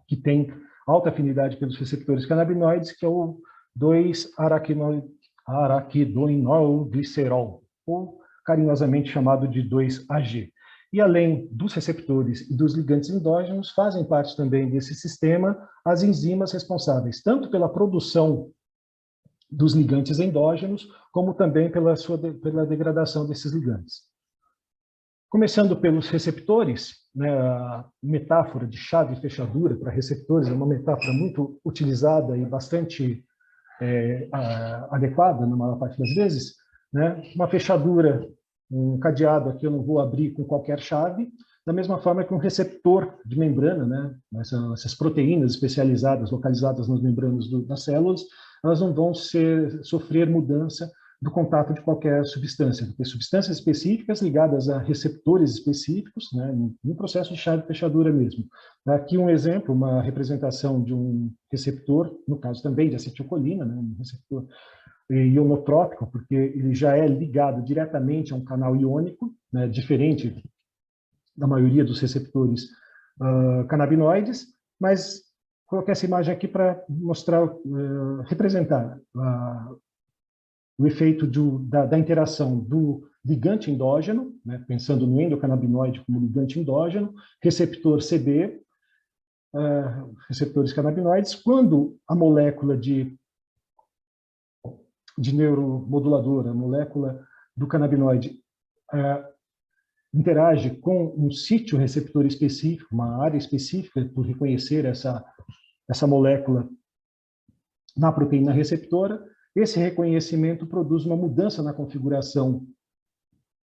que tem alta afinidade pelos receptores canabinoides, que é o 2-araquidoinolglicerol, ou carinhosamente chamado de 2-AG. E além dos receptores e dos ligantes endógenos, fazem parte também desse sistema as enzimas responsáveis tanto pela produção dos ligantes endógenos, como também pela degradação desses ligantes. Começando pelos receptores, né, a metáfora de chave e fechadura para receptores é uma metáfora muito utilizada e bastante adequada na maior parte das vezes, né? Uma fechadura, um cadeado aqui eu não vou abrir com qualquer chave, da mesma forma que um receptor de membrana, né? Essas proteínas especializadas, localizadas nas membranas das células, elas não vão sofrer mudança do contato de qualquer substância, porque substâncias específicas ligadas a receptores específicos, né, no processo de chave e fechadura mesmo. Aqui um exemplo, uma representação de um receptor, no caso também de acetilcolina, né, um receptor ionotrópico, porque ele já é ligado diretamente a um canal iônico, né, diferente da maioria dos receptores canabinoides, mas coloquei essa imagem aqui para mostrar, representar o efeito da interação do ligante endógeno, né, pensando no endocannabinoide como ligante endógeno, receptor CB, receptores canabinoides, quando a molécula de de neuromodulador, a molécula do canabinoide, interage com um sítio receptor específico, uma área específica, por reconhecer essa molécula na proteína receptora. Esse reconhecimento produz uma mudança na configuração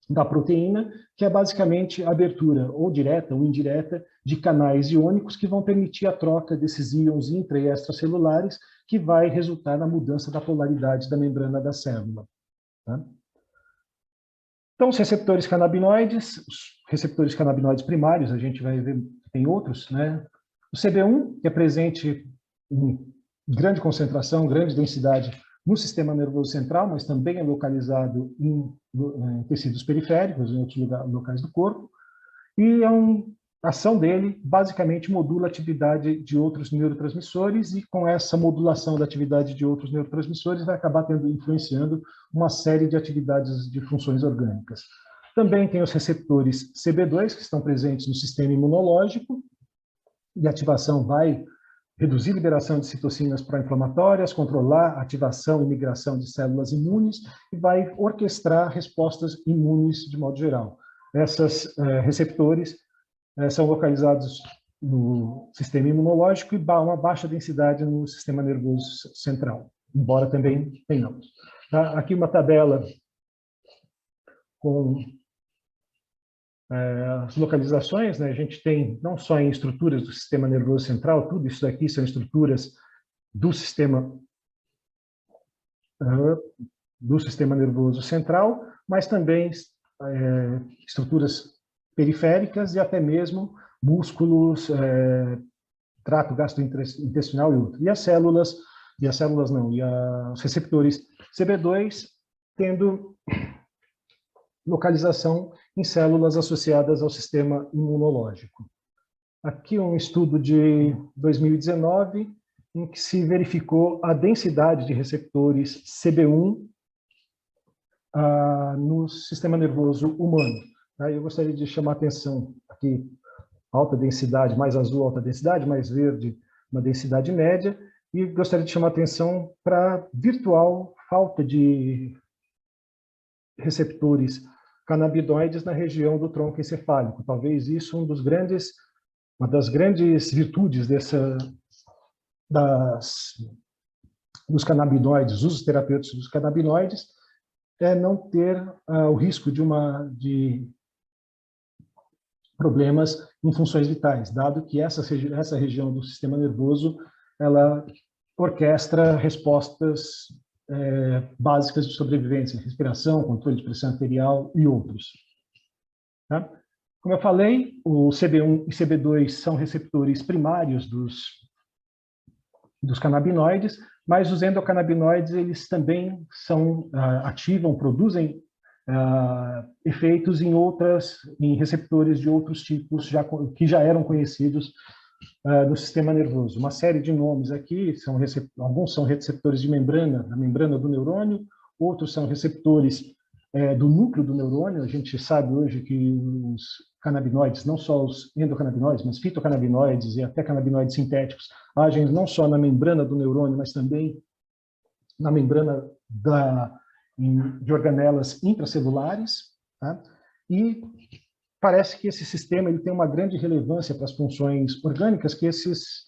da proteína, que é basicamente a abertura, ou direta ou indireta, de canais iônicos que vão permitir a troca desses íons intra- e extracelulares, que vai resultar na mudança da polaridade da membrana da célula. Tá? Então, os receptores canabinoides primários, a gente vai ver, tem outros, né? O CB1, que é presente em grande concentração, grande densidade no sistema nervoso central, mas também é localizado em tecidos periféricos, em outros locais do corpo, e a ação dele basicamente modula a atividade de outros neurotransmissores, e com essa modulação da atividade de outros neurotransmissores vai acabar influenciando uma série de atividades de funções orgânicas. Também tem os receptores CB2, que estão presentes no sistema imunológico, e a ativação vai reduzir a liberação de citocinas pró-inflamatórias, controlar a ativação e migração de células imunes, e vai orquestrar respostas imunes de modo geral. Esses receptores são localizados no sistema imunológico e uma baixa densidade no sistema nervoso central, embora também tenhamos. Tá? Aqui uma tabela com as localizações, né? A gente tem não só em estruturas do sistema nervoso central, tudo isso daqui são estruturas do sistema nervoso central, mas também estruturas periféricas e até mesmo músculos, trato gastrointestinal e outro. E os receptores CB2 tendo localização em células associadas ao sistema imunológico. Aqui um estudo de 2019, em que se verificou a densidade de receptores CB1 no sistema nervoso humano. Eu gostaria de chamar a atenção aqui, alta densidade, mais azul, alta densidade, mais verde, uma densidade média, e gostaria de chamar a atenção para a virtual falta de receptores canabinoides na região do tronco encefálico. Talvez isso uma das grandes virtudes dos canabinoides, usos terapêuticos dos canabinoides, é não ter o risco de problemas em funções vitais, dado que essa região do sistema nervoso ela orquestra respostas básicas de sobrevivência, respiração, controle de pressão arterial e outros. Tá? Como eu falei, o CB1 e CB2 são receptores primários dos canabinoides, mas os endocannabinoides eles também produzem efeitos em receptores de outros tipos que já eram conhecidos no sistema nervoso. Uma série de nomes aqui, alguns são receptores de membrana, da membrana do neurônio, outros são receptores do núcleo do neurônio. A gente sabe hoje que os canabinoides, não só os endocannabinoides, mas fitocannabinoides e até canabinoides sintéticos, agem não só na membrana do neurônio, mas também na membrana de organelas intracelulares. Tá? E parece que esse sistema ele tem uma grande relevância para as funções orgânicas, que esses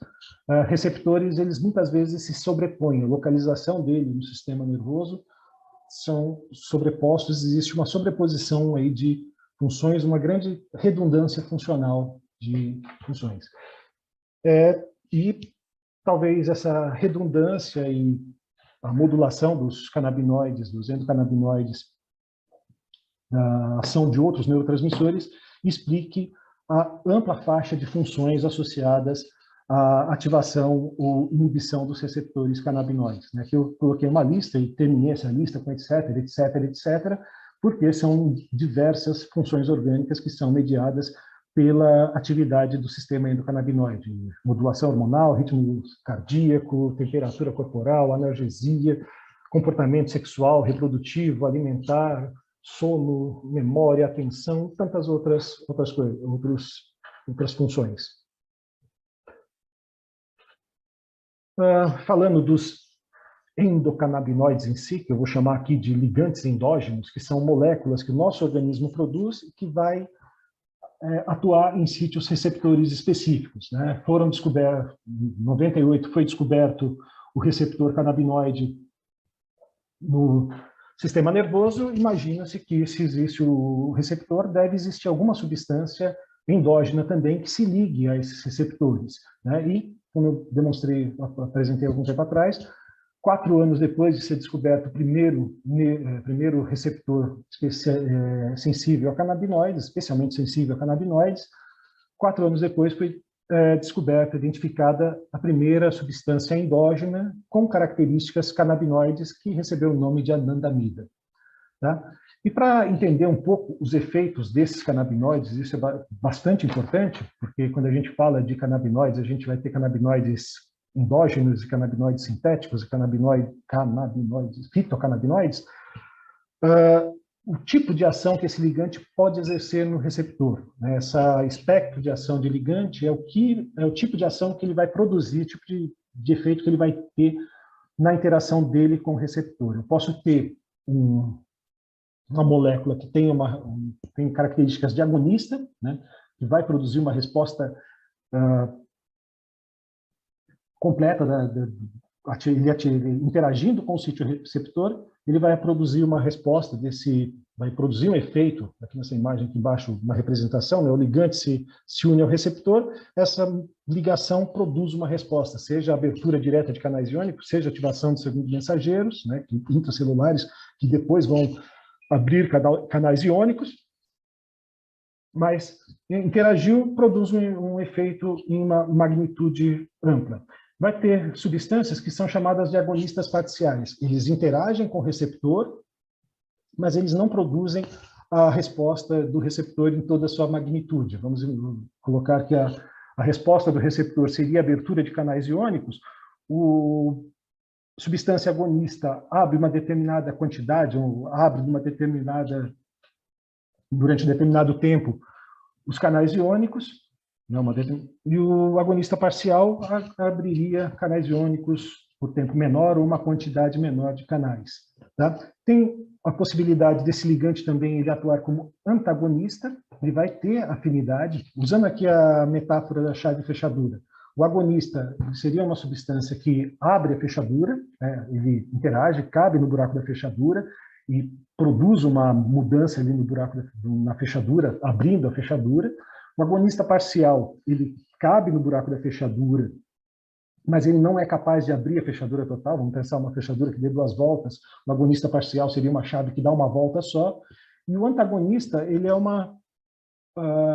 receptores, eles muitas vezes se sobrepõem. A localização dele no sistema nervoso são sobrepostos, existe uma sobreposição aí de funções, uma grande redundância funcional de funções. E talvez essa redundância e a modulação dos canabinoides, dos endocannabinoides, a ação de outros neurotransmissores, explique a ampla faixa de funções associadas à ativação ou inibição dos receptores canabinoides. Né? Que eu coloquei uma lista e terminei essa lista com etc, porque são diversas funções orgânicas que são mediadas pela atividade do sistema endocannabinoide. Modulação hormonal, ritmo cardíaco, temperatura corporal, analgesia, comportamento sexual, reprodutivo, alimentar, sono, memória, atenção, tantas outras funções. Falando dos endocannabinoides em si, que eu vou chamar aqui de ligantes endógenos, que são moléculas que o nosso organismo produz e que vai atuar em sítios receptores específicos, né? Foram descobertos, em 98 foi descoberto o receptor canabinoide no sistema nervoso. Imagina-se que, se existe o receptor, deve existir alguma substância endógena também que se ligue a esses receptores, né? E, como eu demonstrei, apresentei algum tempo atrás, 4 anos depois de ser descoberto o primeiro receptor sensível a canabinoides, especialmente sensível a canabinoides, 4 anos depois foi descoberta, identificada a primeira substância endógena com características canabinoides que recebeu o nome de anandamida. Tá? E para entender um pouco os efeitos desses canabinoides, isso é bastante importante, porque quando a gente fala de canabinoides, a gente vai ter canabinoides endógenos e canabinoides sintéticos, e fitocannabinoides, o tipo de ação que esse ligante pode exercer no receptor, né? Esse espectro de ação de ligante é o tipo de ação que ele vai produzir, o tipo de efeito que ele vai ter na interação dele com o receptor. Eu posso ter uma molécula que tem características de agonista, né? Que vai produzir uma resposta completa, ele interagindo com o sítio receptor, ele vai produzir uma resposta vai produzir um efeito, aqui nessa imagem aqui embaixo, uma representação, né? O ligante se une ao receptor, essa ligação produz uma resposta, seja abertura direta de canais iônicos, seja ativação de segundos mensageiros, né? Intracelulares, que depois vão abrir canais iônicos, mas interagiu, produz um efeito em uma magnitude ampla. Vai ter substâncias que são chamadas de agonistas parciais. Eles interagem com o receptor, mas eles não produzem a resposta do receptor em toda a sua magnitude. Vamos colocar que a resposta do receptor seria a abertura de canais iônicos. O substância agonista abre uma determinada quantidade, ou abre durante um determinado tempo os canais iônicos, e o agonista parcial abriria canais iônicos por tempo menor ou uma quantidade menor de canais. Tá? Tem a possibilidade desse ligante também ele atuar como antagonista, ele vai ter afinidade, usando aqui a metáfora da chave e fechadura. O agonista seria uma substância que abre a fechadura, né? Ele interage, cabe no buraco da fechadura e produz uma mudança ali no buraco na fechadura, abrindo a fechadura. O agonista parcial, ele cabe no buraco da fechadura, mas ele não é capaz de abrir a fechadura total. Vamos pensar uma fechadura que dê 2 voltas. O agonista parcial seria uma chave que dá uma volta só. E o antagonista, ele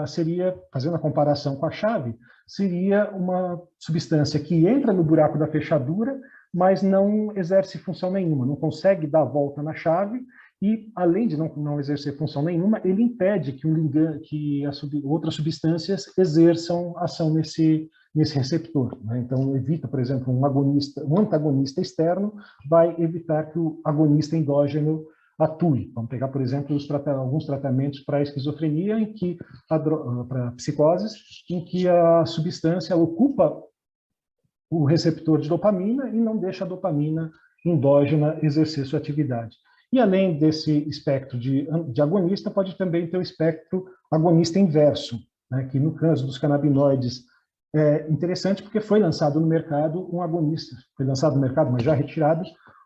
seria, fazendo a comparação com a chave, seria uma substância que entra no buraco da fechadura, mas não exerce função nenhuma, não consegue dar a volta na chave, e, além de não exercer função nenhuma, ele impede que outras substâncias exerçam ação nesse receptor, né? Então, evita, por exemplo, um antagonista externo vai evitar que o agonista endógeno atue. Vamos pegar, por exemplo, alguns tratamentos para esquizofrenia, para psicoses, em que a substância ocupa o receptor de dopamina e não deixa a dopamina endógena exercer sua atividade. E, além desse espectro de agonista, pode também ter o espectro agonista inverso, né, que, no caso dos canabinoides, é interessante porque foi lançado no mercado um agonista, foi lançado no mercado, mas já retirado,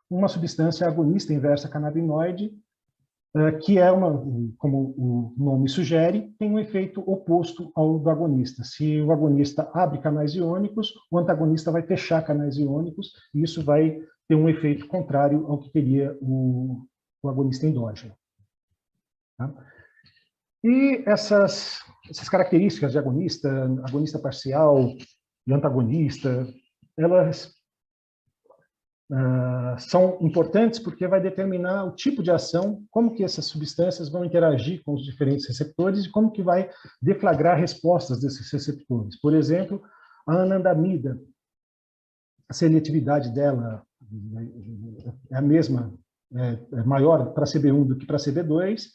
uma substância agonista inversa canabinoide, que é como o nome sugere, tem um efeito oposto ao do agonista. Se o agonista abre canais iônicos, o antagonista vai fechar canais iônicos, e isso vai ter um efeito contrário ao que teria o agonista endógeno. Tá? E essas características de agonista parcial e antagonista, elas são importantes porque vai determinar o tipo de ação, como que essas substâncias vão interagir com os diferentes receptores e como que vai deflagrar respostas desses receptores. Por exemplo, a anandamida, a seletividade dela é a mesma, é maior para CB1 do que para CB2.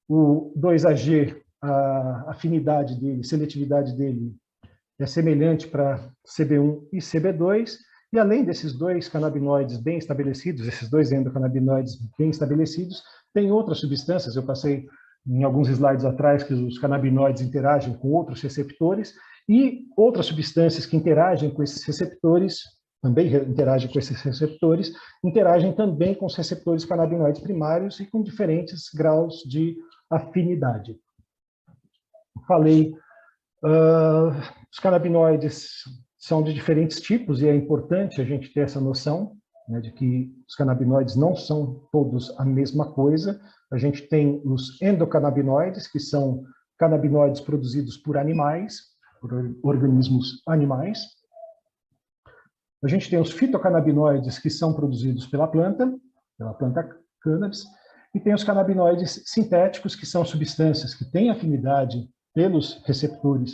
O 2AG, a afinidade dele, seletividade dele é semelhante para CB1 e CB2, E além desses dois canabinoides bem estabelecidos, esses dois endocannabinoides bem estabelecidos, tem outras substâncias, eu passei em alguns slides atrás que os canabinoides interagem com outros receptores, e outras substâncias que interagem com esses receptores, também interagem com esses receptores, interagem também com os receptores canabinoides primários e com diferentes graus de afinidade. Falei, os canabinoides são de diferentes tipos e é importante a gente ter essa noção, né, de que os canabinoides não são todos a mesma coisa. A gente tem os endocannabinoides, que são canabinoides produzidos por animais, por organismos animais. A gente tem os fitocannabinoides, que são produzidos pela planta cannabis, e tem os canabinoides sintéticos, que são substâncias que têm afinidade pelos receptores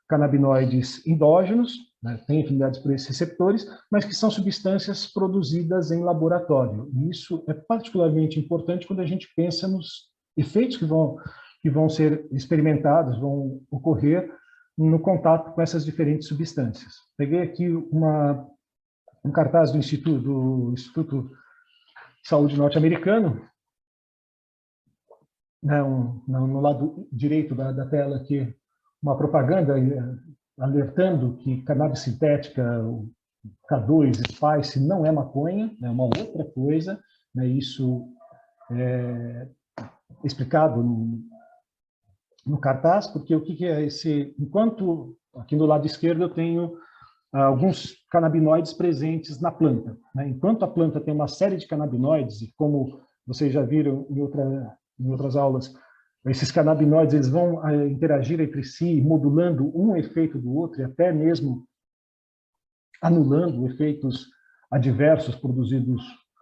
canabinoides endógenos, né, têm afinidades por esses receptores, mas que são substâncias produzidas em laboratório. E isso é particularmente importante quando a gente pensa nos efeitos que vão ser experimentados, vão ocorrer no contato com essas diferentes substâncias. Peguei aqui um cartaz do Instituto de Saúde norte-americano, né, no lado direito da tela aqui, uma propaganda alertando que cannabis sintética, o K2, Spice, não é maconha, é uma outra coisa, né, isso é explicado no cartaz, porque o que é esse... Enquanto aqui do lado esquerdo eu tenho alguns canabinoides presentes na planta, né? Enquanto a planta tem uma série de canabinoides, e como vocês já viram em outras aulas, esses canabinoides eles vão interagir entre si, modulando um efeito do outro, e até mesmo anulando efeitos adversos produzidos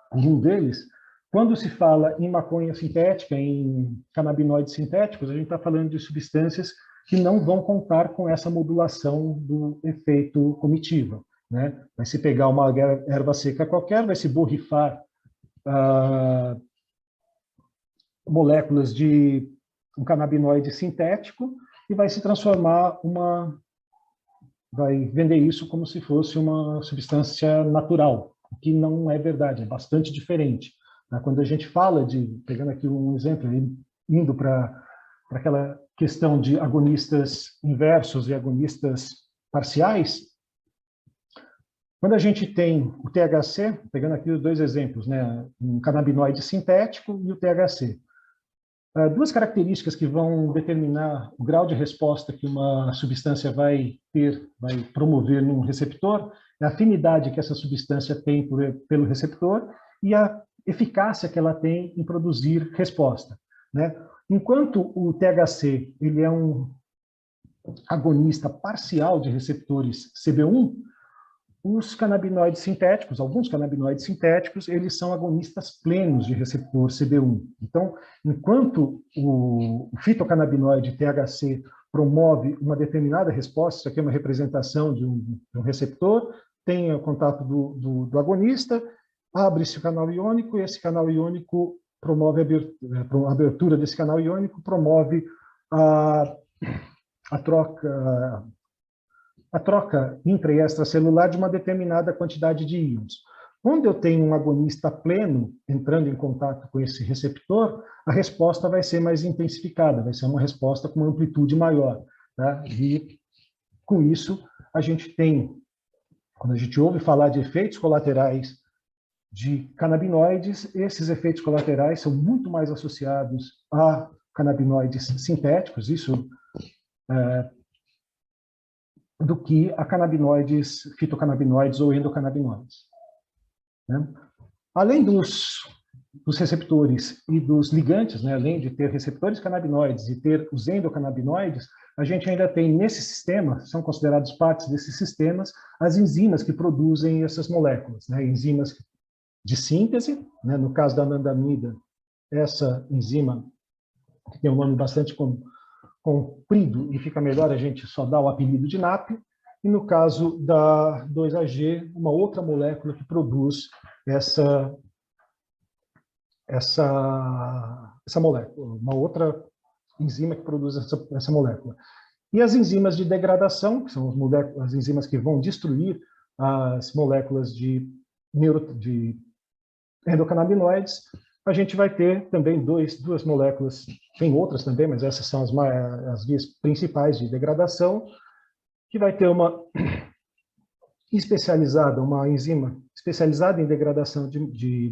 por um deles. Quando se fala em maconha sintética, em canabinoides sintéticos, a gente está falando de substâncias que não vão contar com essa modulação do efeito comitiva, né? Vai se pegar uma erva seca qualquer, vai se borrifar moléculas de um canabinoide sintético e vai se transformar vai vender isso como se fosse uma substância natural, o que não é verdade, é bastante diferente. Quando a gente fala pegando aqui um exemplo, indo para aquela questão de agonistas inversos e agonistas parciais, quando a gente tem o THC, pegando aqui os dois exemplos, né, um canabinoide sintético e o THC, duas características que vão determinar o grau de resposta que uma substância vai promover num receptor, é a afinidade que essa substância tem pelo receptor e a eficácia que ela tem em produzir resposta, né? Enquanto o THC ele é um agonista parcial de receptores CB1, os canabinoides sintéticos, alguns canabinoides sintéticos, eles são agonistas plenos de receptor CB1. Então, enquanto o fitocannabinoide THC promove uma determinada resposta, isso aqui é uma representação de um receptor, tem o contato do agonista, abre-se o canal iônico, e esse canal iônico promove a abertura desse canal iônico, promove a troca intra e extracelular de uma determinada quantidade de íons. Quando eu tenho um agonista pleno entrando em contato com esse receptor, a resposta vai ser mais intensificada, vai ser uma resposta com uma amplitude maior, tá? E com isso a gente tem, quando a gente ouve falar de efeitos colaterais de canabinoides, esses efeitos colaterais são muito mais associados a canabinoides sintéticos, isso do que a canabinoides, fitocannabinoides ou endocannabinoides, né? Além dos receptores e dos ligantes, né, além de ter receptores canabinoides e ter os endocannabinoides, a gente ainda tem nesse sistema, são considerados partes desses sistemas, as enzimas que produzem essas moléculas, né, enzimas de síntese, né, no caso da anandamida, essa enzima, que tem um nome bastante comprido e fica melhor a gente só dar o apelido de NAP, e no caso da 2-AG, uma outra molécula que produz essa molécula, uma outra enzima que produz essa molécula. E as enzimas de degradação, que são as enzimas que vão destruir as moléculas de endocannabinoides, a gente vai ter também duas moléculas, tem outras também, mas essas são as vias principais de degradação, que vai ter uma enzima especializada em degradação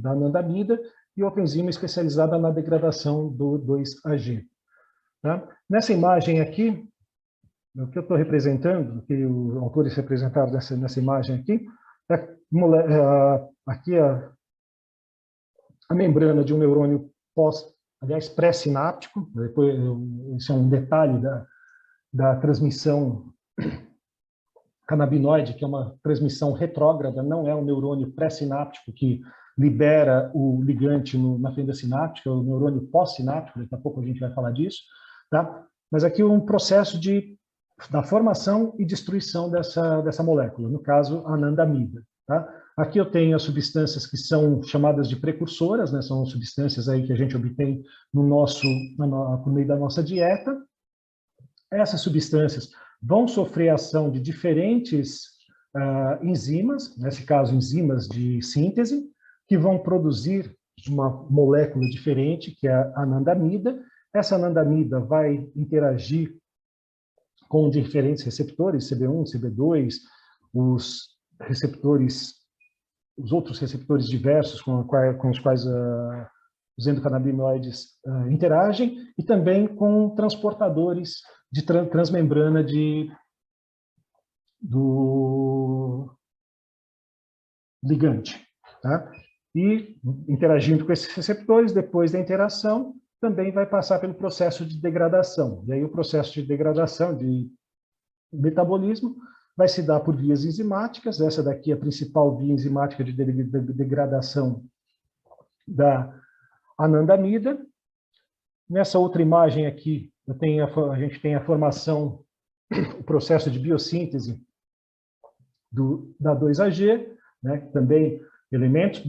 da anandamida e outra enzima especializada na degradação do 2-AG. Tá? Nessa imagem aqui, o que eu estou representando, o que os autores representaram nessa imagem aqui, aqui a membrana de um neurônio pré-sináptico, depois isso é um detalhe da transmissão canabinoide, que é uma transmissão retrógrada, não é um neurônio pré-sináptico que libera o ligante na fenda sináptica, é o neurônio pós-sináptico, daqui a pouco a gente vai falar disso, tá? Mas aqui um processo da formação e destruição dessa molécula, no caso, a anandamida, tá? Aqui eu tenho as substâncias que são chamadas de precursoras, né? São substâncias aí que a gente obtém por meio da nossa dieta. Essas substâncias vão sofrer ação de diferentes enzimas, nesse caso enzimas de síntese, que vão produzir uma molécula diferente, que é a anandamida. Essa anandamida vai interagir com diferentes receptores, CB1, CB2, os outros receptores diversos com os quais os endocannabinoides interagem, e também com transportadores de transmembrana do ligante. Tá? E, interagindo com esses receptores, depois da interação, também vai passar pelo processo de degradação. E aí o processo de degradação, de metabolismo, vai se dar por vias enzimáticas. Essa daqui é a principal via enzimática de degradação da anandamida. Nessa outra imagem aqui, a gente tem a formação, o processo de biossíntese da 2-AG, né? Também elementos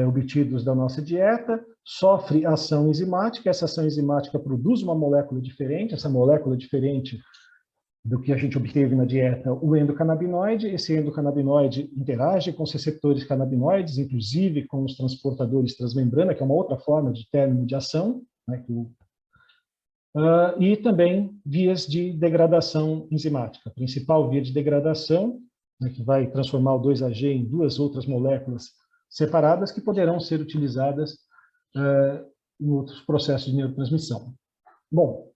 obtidos da nossa dieta, sofre ação enzimática, essa ação enzimática produz uma molécula diferente, essa molécula diferente do que a gente obteve na dieta, o endocannabinoide. Esse endocannabinoide interage com os receptores canabinoides, inclusive com os transportadores transmembrana, que é uma outra forma de término de ação, né, e também vias de degradação enzimática. A principal via de degradação, né, que vai transformar o 2-AG em duas outras moléculas separadas que poderão ser utilizadas em outros processos de neurotransmissão. Bom,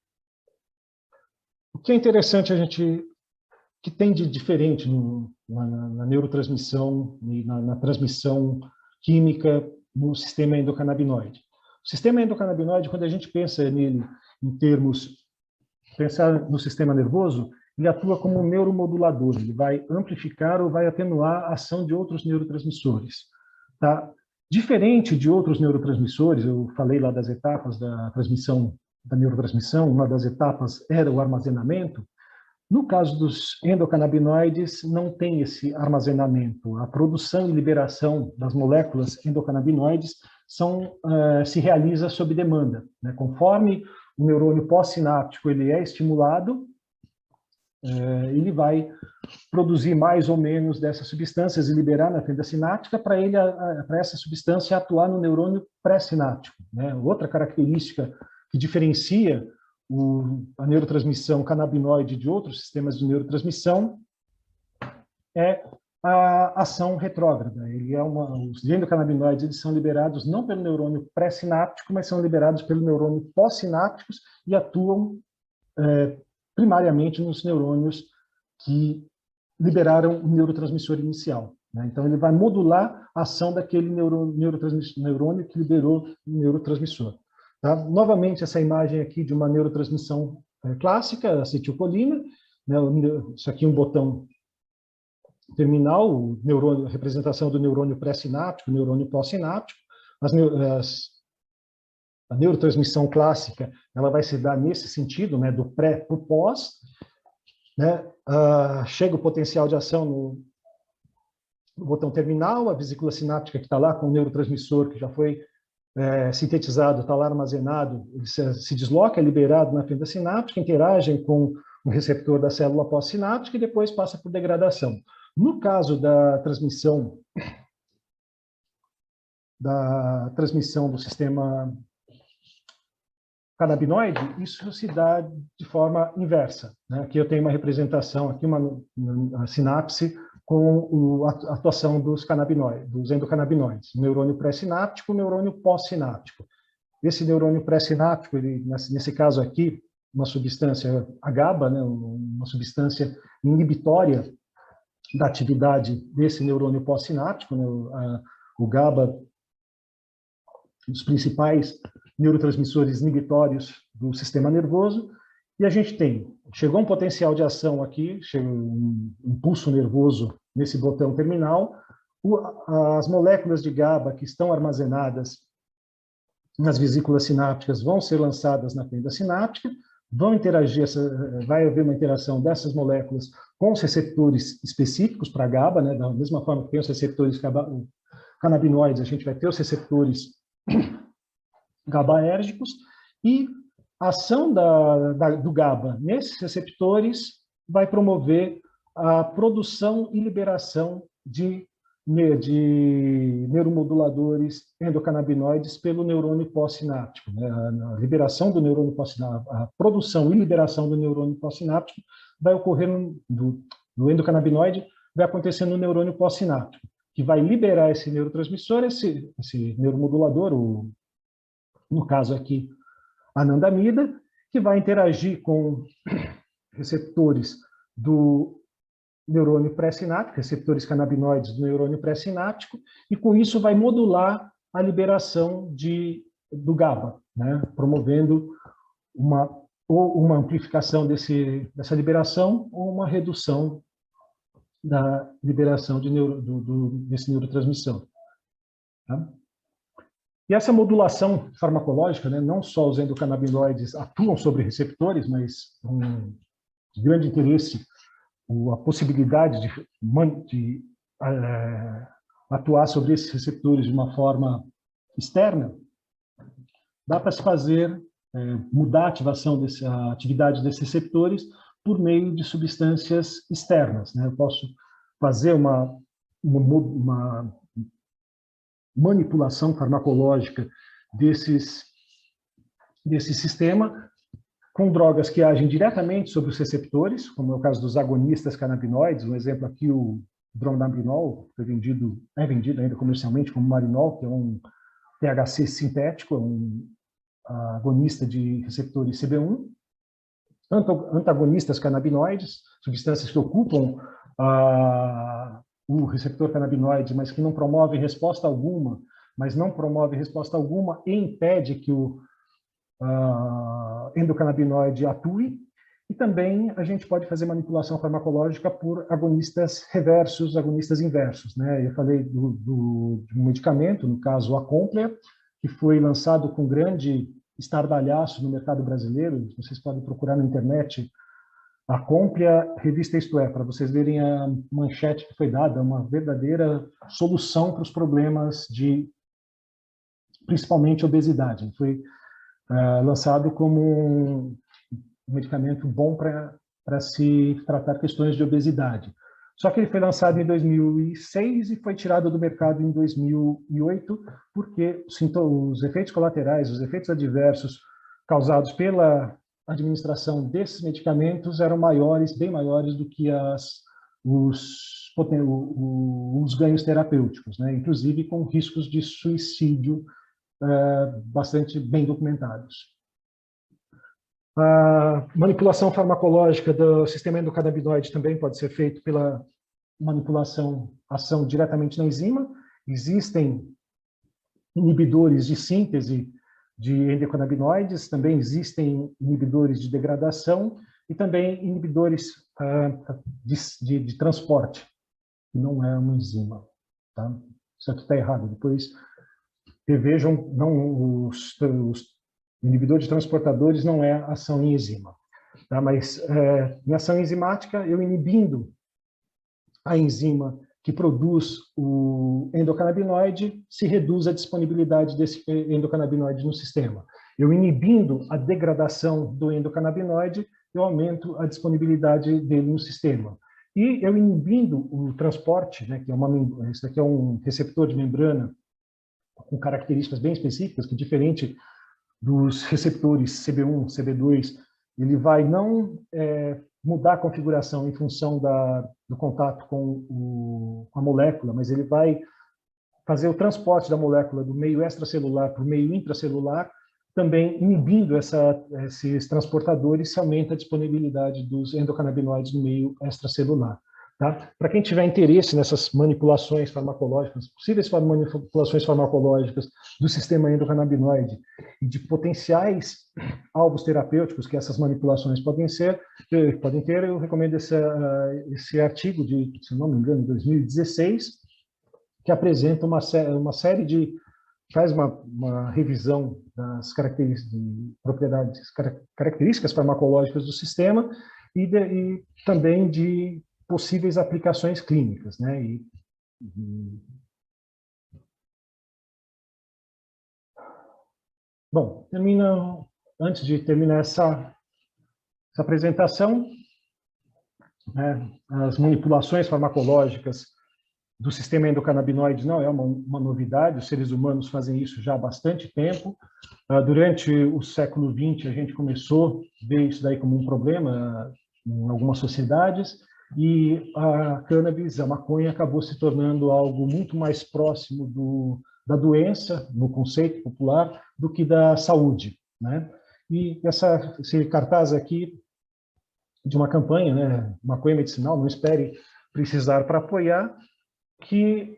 o que é interessante que tem de diferente na neurotransmissão e na transmissão química no sistema endocannabinoide? O sistema endocannabinoide, quando a gente pensa nele pensar no sistema nervoso, ele atua como um neuromodulador, ele vai amplificar ou vai atenuar a ação de outros neurotransmissores. Tá? Diferente de outros neurotransmissores, eu falei lá das etapas da neurotransmissão, uma das etapas era o armazenamento. No caso dos endocannabinoides, não tem esse armazenamento. A produção e liberação das moléculas endocannabinoides se realiza sob demanda, né? Conforme o neurônio pós-sináptico ele é estimulado, ele vai produzir mais ou menos dessas substâncias e liberar na fenda sináptica para essa substância atuar no neurônio pré-sináptico, né? Outra característica que diferencia a neurotransmissão canabinoide de outros sistemas de neurotransmissão é a ação retrógrada. Os endocannabinoides eles são liberados não pelo neurônio pré-sináptico, mas são liberados pelo neurônio pós-sinápticos e atuam primariamente nos neurônios que liberaram o neurotransmissor inicial, né? Então, ele vai modular a ação daquele neurônio que liberou o neurotransmissor. Tá? Novamente, essa imagem aqui de uma neurotransmissão clássica, acetilcolina, né? Isso aqui é um botão terminal, a representação do neurônio pré-sináptico, neurônio pós-sináptico. A neurotransmissão clássica, ela vai se dar nesse sentido, né, do pré para o pós, né? Chega o potencial de ação no botão terminal, a vesícula sináptica que está lá com o neurotransmissor que já foi sintetizado, está lá armazenado, ele se desloca, é liberado na fenda sináptica, interagem com o receptor da célula pós-sináptica e depois passa por degradação. No caso da transmissão do sistema canabinoide, isso se dá de forma inversa, né? Aqui eu tenho uma representação, aqui uma sinapse com a atuação dos canabinoides, dos endocannabinoides, neurônio pré-sináptico, neurônio pós-sináptico. Esse neurônio pré-sináptico, ele, nesse caso aqui, uma substância, a GABA, né? Uma substância inibitória da atividade desse neurônio pós-sináptico, né? O GABA, um dos principais neurotransmissores inibitórios do sistema nervoso, e a gente chegou um potencial de ação aqui, chegou um impulso nervoso nesse botão terminal, as moléculas de GABA que estão armazenadas nas vesículas sinápticas vão ser lançadas na fenda sináptica, vão interagir, vai haver uma interação dessas moléculas com os receptores específicos para GABA, né? Da mesma forma que tem os receptores canabinoides, a gente vai ter os receptores GABAérgicos, e a ação do GABA nesses receptores vai promover a produção e liberação de neuromoduladores endocannabinoides pelo neurônio pós-sináptico, né? A liberação do neurônio pós-sináptico, a produção e liberação do neurônio pós-sináptico vai ocorrer do endocannabinoide, vai acontecer no neurônio pós-sináptico, que vai liberar esse neurotransmissor, esse neuromodulador, no caso aqui, a anandamida, que vai interagir com receptores do neurônio pré-sináptico, receptores canabinoides do neurônio pré-sináptico, e com isso vai modular a liberação do GABA, né? Promovendo uma amplificação dessa liberação ou uma redução da liberação desse neurotransmissor. Tá? E essa modulação farmacológica, né, não só os endocannabinoides atuam sobre receptores, mas de grande interesse a possibilidade de atuar sobre esses receptores de uma forma externa, dá para se fazer, mudar a atividade desses receptores por meio de substâncias externas, né? Eu posso fazer uma manipulação farmacológica desse sistema com drogas que agem diretamente sobre os receptores, como é o caso dos agonistas canabinoides, um exemplo aqui, o dronabinol, que é vendido ainda comercialmente como Marinol, que é um THC sintético, um agonista de receptores CB1, antagonistas canabinoides, substâncias que ocupam o receptor canabinoide, mas que não promovem resposta alguma, e impede que o endocannabinoide atue, e também a gente pode fazer manipulação farmacológica por agonistas reversos, agonistas inversos, né? Eu falei de um medicamento, no caso a Complia, que foi lançado com grande estardalhaço no mercado brasileiro. Vocês podem procurar na internet a Complia, revista Isto É, para vocês verem a manchete que foi dada, uma verdadeira solução para os problemas de, principalmente, obesidade. Foi lançado como um medicamento bom para se tratar questões de obesidade. Só que ele foi lançado em 2006 e foi tirado do mercado em 2008, porque os efeitos colaterais, os efeitos adversos causados pela administração desses medicamentos eram bem maiores do que os ganhos terapêuticos, né? Inclusive com riscos de suicídio bastante bem documentados. A manipulação farmacológica do sistema endocannabinoide também pode ser feita pela ação diretamente na enzima. Existem inibidores de síntese de endocannabinoides, também existem inibidores de degradação e também inibidores de transporte, que não é uma enzima. Tá? Isso aqui está errado. Depois revejam, os inibidores de transportadores não é ação em enzima. Tá? Mas em ação enzimática, eu inibindo a enzima que produz o endocannabinoide, se reduz a disponibilidade desse endocannabinoide no sistema. Eu inibindo a degradação do endocannabinoide, eu aumento a disponibilidade dele no sistema. E eu inibindo o transporte, né, que isso daqui é um receptor de membrana com características bem específicas, que diferente dos receptores CB1, CB2, ele vai não mudar a configuração em função do contato com a molécula, mas ele vai fazer o transporte da molécula do meio extracelular para o meio intracelular, também inibindo esses transportadores, se aumenta a disponibilidade dos endocannabinoides no meio extracelular. Tá? Para quem tiver interesse nessas manipulações farmacológicas, possíveis manipulações farmacológicas do sistema endocannabinoide e de potenciais alvos terapêuticos que essas manipulações podem ter, eu recomendo esse artigo de, se não me engano, 2016, que apresenta uma série de faz uma revisão das características farmacológicas do sistema e também de possíveis aplicações clínicas, né? Bom, antes de terminar essa apresentação, né, as manipulações farmacológicas do sistema endocannabinoide não é uma novidade, os seres humanos fazem isso já há bastante tempo. Durante o século XX, a gente começou a ver isso daí como um problema em algumas sociedades, e a cannabis, a maconha, acabou se tornando algo muito mais próximo da doença, no conceito popular, do que da saúde, né? E esse cartaz aqui de uma campanha, né, maconha medicinal, não espere precisar para apoiar, que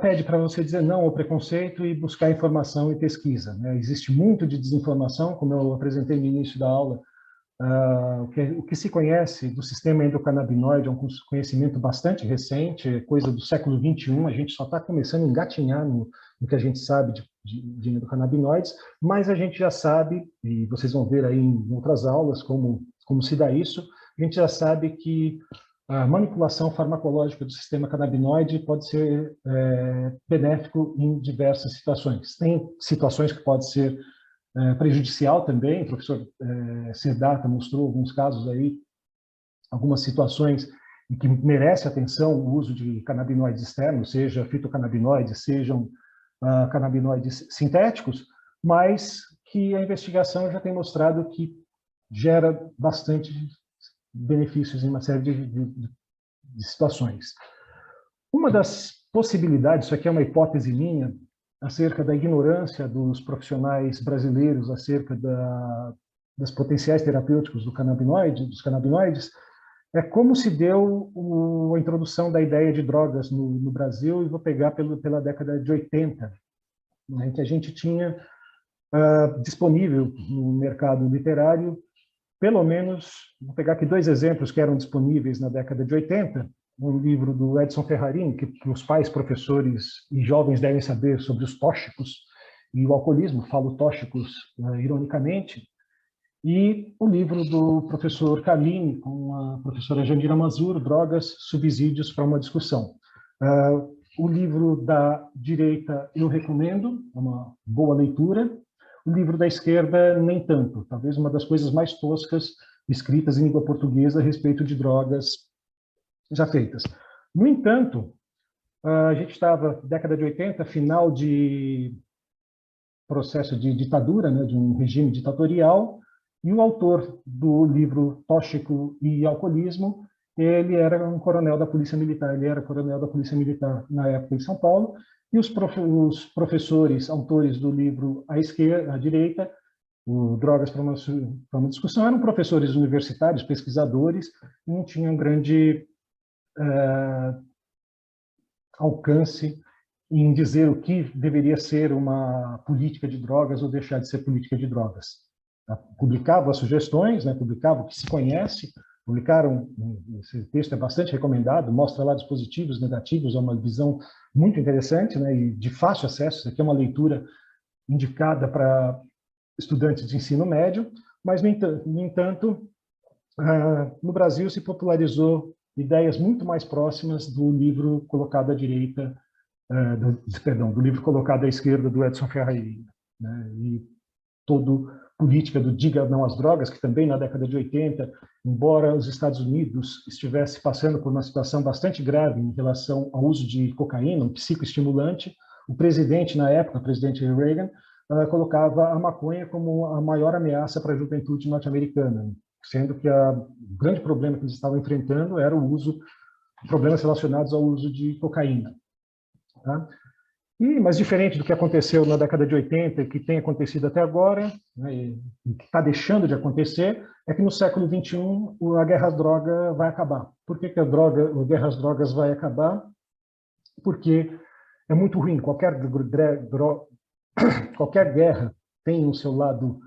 pede para você dizer não ao preconceito e buscar informação e pesquisa, né? Existe muito de desinformação, como eu apresentei no início da aula. O que se conhece do sistema endocannabinoide é um conhecimento bastante recente, coisa do século XXI, a gente só está começando a engatinhar no que a gente sabe de endocannabinoides, mas a gente já sabe, e vocês vão ver aí em outras aulas como se dá isso, a gente já sabe que a manipulação farmacológica do sistema cannabinoide pode ser benéfico em diversas situações. Tem situações que pode ser prejudicial também, o professor Siddhartha mostrou alguns casos aí, algumas situações em que merece atenção o uso de canabinoides externos, seja fitocannabinoides, sejam canabinoides sintéticos, mas que a investigação já tem mostrado que gera bastante benefícios em uma série de situações. Uma das possibilidades, isso aqui é uma hipótese minha, acerca da ignorância dos profissionais brasileiros acerca dos potenciais terapêuticos dos canabinoides, é como se deu a introdução da ideia de drogas no Brasil, e vou pegar pela década de 80, né, em que a gente tinha disponível no mercado literário, pelo menos, vou pegar aqui 2 exemplos que eram disponíveis na década de 80, um livro do Edson Ferrarin, que os pais, professores e jovens devem saber sobre os tóxicos e o alcoolismo, falo tóxicos ironicamente, e o livro do professor Carlini, com a professora Jandira Mazur, Drogas, Subsídios para uma Discussão. O livro da direita eu recomendo, é uma boa leitura. O livro da esquerda, nem tanto. Talvez uma das coisas mais toscas escritas em língua portuguesa a respeito de drogas já feitas. No entanto, a gente estava na década de 80, final de processo de ditadura, né, de um regime ditatorial, e o autor do livro Tóxico e Alcoolismo, ele era um coronel da Polícia Militar, na época em São Paulo, e os professores, autores do livro à direita, o Drogas para uma Discussão, eram professores universitários, pesquisadores, e não tinham grande alcance em dizer o que deveria ser uma política de drogas ou deixar de ser política de drogas. Publicavam as sugestões, né, publicavam o que se conhece, publicaram, esse texto é bastante recomendado, mostra lá dispositivos negativos, é uma visão muito interessante, né, e de fácil acesso. Isso aqui é uma leitura indicada para estudantes de ensino médio, mas, no entanto, no Brasil se popularizou ideias muito mais próximas do livro colocado à direita, do livro colocado à esquerda do Edson Ferrarin, né, e todo política do diga não às drogas, que também na década de 80, embora os Estados Unidos estivesse passando por uma situação bastante grave em relação ao uso de cocaína, um psicoestimulante, o presidente, na época, o presidente Reagan, colocava a maconha como a maior ameaça para a juventude norte-americana, sendo que o grande problema que eles estavam enfrentando era o uso, problemas relacionados ao uso de cocaína. Tá? Mas diferente do que aconteceu na década de 80 e que tem acontecido até agora, né, e que está deixando de acontecer, é que no século XXI a guerra às drogas vai acabar. Por que a guerra às drogas vai acabar? Porque é muito ruim. Qualquer guerra tem o seu lado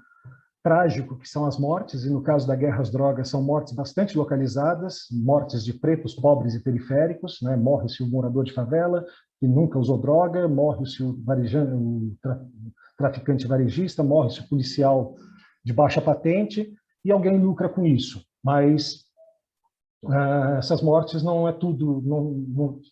trágico, que são as mortes, e no caso da guerra às drogas são mortes bastante localizadas, mortes de pretos, pobres e periféricos, né? Morre-se o morador de favela, que nunca usou droga, morre-se o traficante varejista, morre-se o policial de baixa patente, e alguém lucra com isso. Mas essas mortes não é tudo,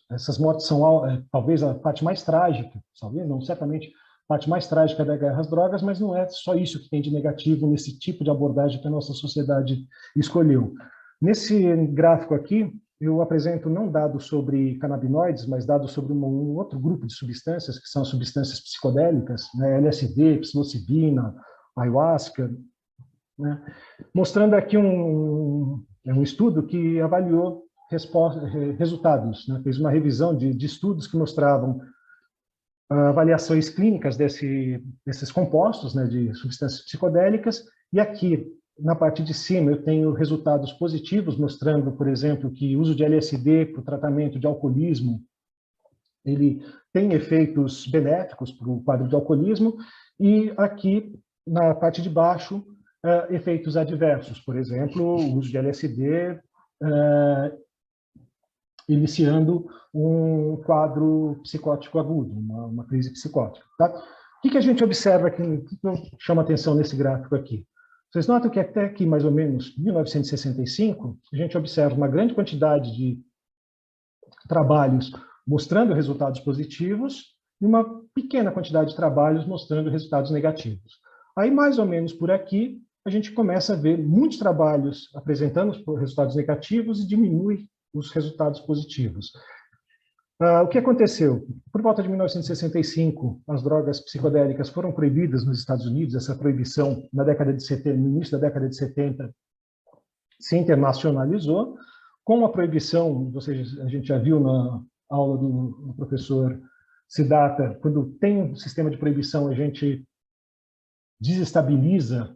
essas mortes são talvez a parte mais trágica, talvez não, certamente a parte mais trágica da guerra às drogas, mas não é só isso que tem de negativo nesse tipo de abordagem que a nossa sociedade escolheu. Nesse gráfico aqui, eu apresento não dados sobre canabinoides, mas dados sobre um outro grupo de substâncias, que são as substâncias psicodélicas, né, LSD, psilocibina, ayahuasca, né, mostrando aqui um estudo que avaliou resultados, né, fez uma revisão de estudos que mostravam avaliações clínicas desses compostos, né, de substâncias psicodélicas, e aqui, na parte de cima, eu tenho resultados positivos, mostrando, por exemplo, que o uso de LSD para o tratamento de alcoolismo, ele tem efeitos benéficos para o quadro de alcoolismo, e aqui, na parte de baixo, efeitos adversos, por exemplo, o uso de LSD iniciando um quadro psicótico agudo, uma crise psicótica. Tá? O que a gente observa aqui, o que chama atenção nesse gráfico aqui? Vocês notam que até aqui, mais ou menos, 1965, a gente observa uma grande quantidade de trabalhos mostrando resultados positivos e uma pequena quantidade de trabalhos mostrando resultados negativos. Aí, mais ou menos por aqui, a gente começa a ver muitos trabalhos apresentando resultados negativos e diminui os resultados positivos. O que aconteceu? Por volta de 1965, as drogas psicodélicas foram proibidas nos Estados Unidos. Essa proibição, na década de 70, no início da década de 70, se internacionalizou. Com a proibição, ou seja, a gente já viu na aula do professor Siddhartha, quando tem um sistema de proibição, a gente desestabiliza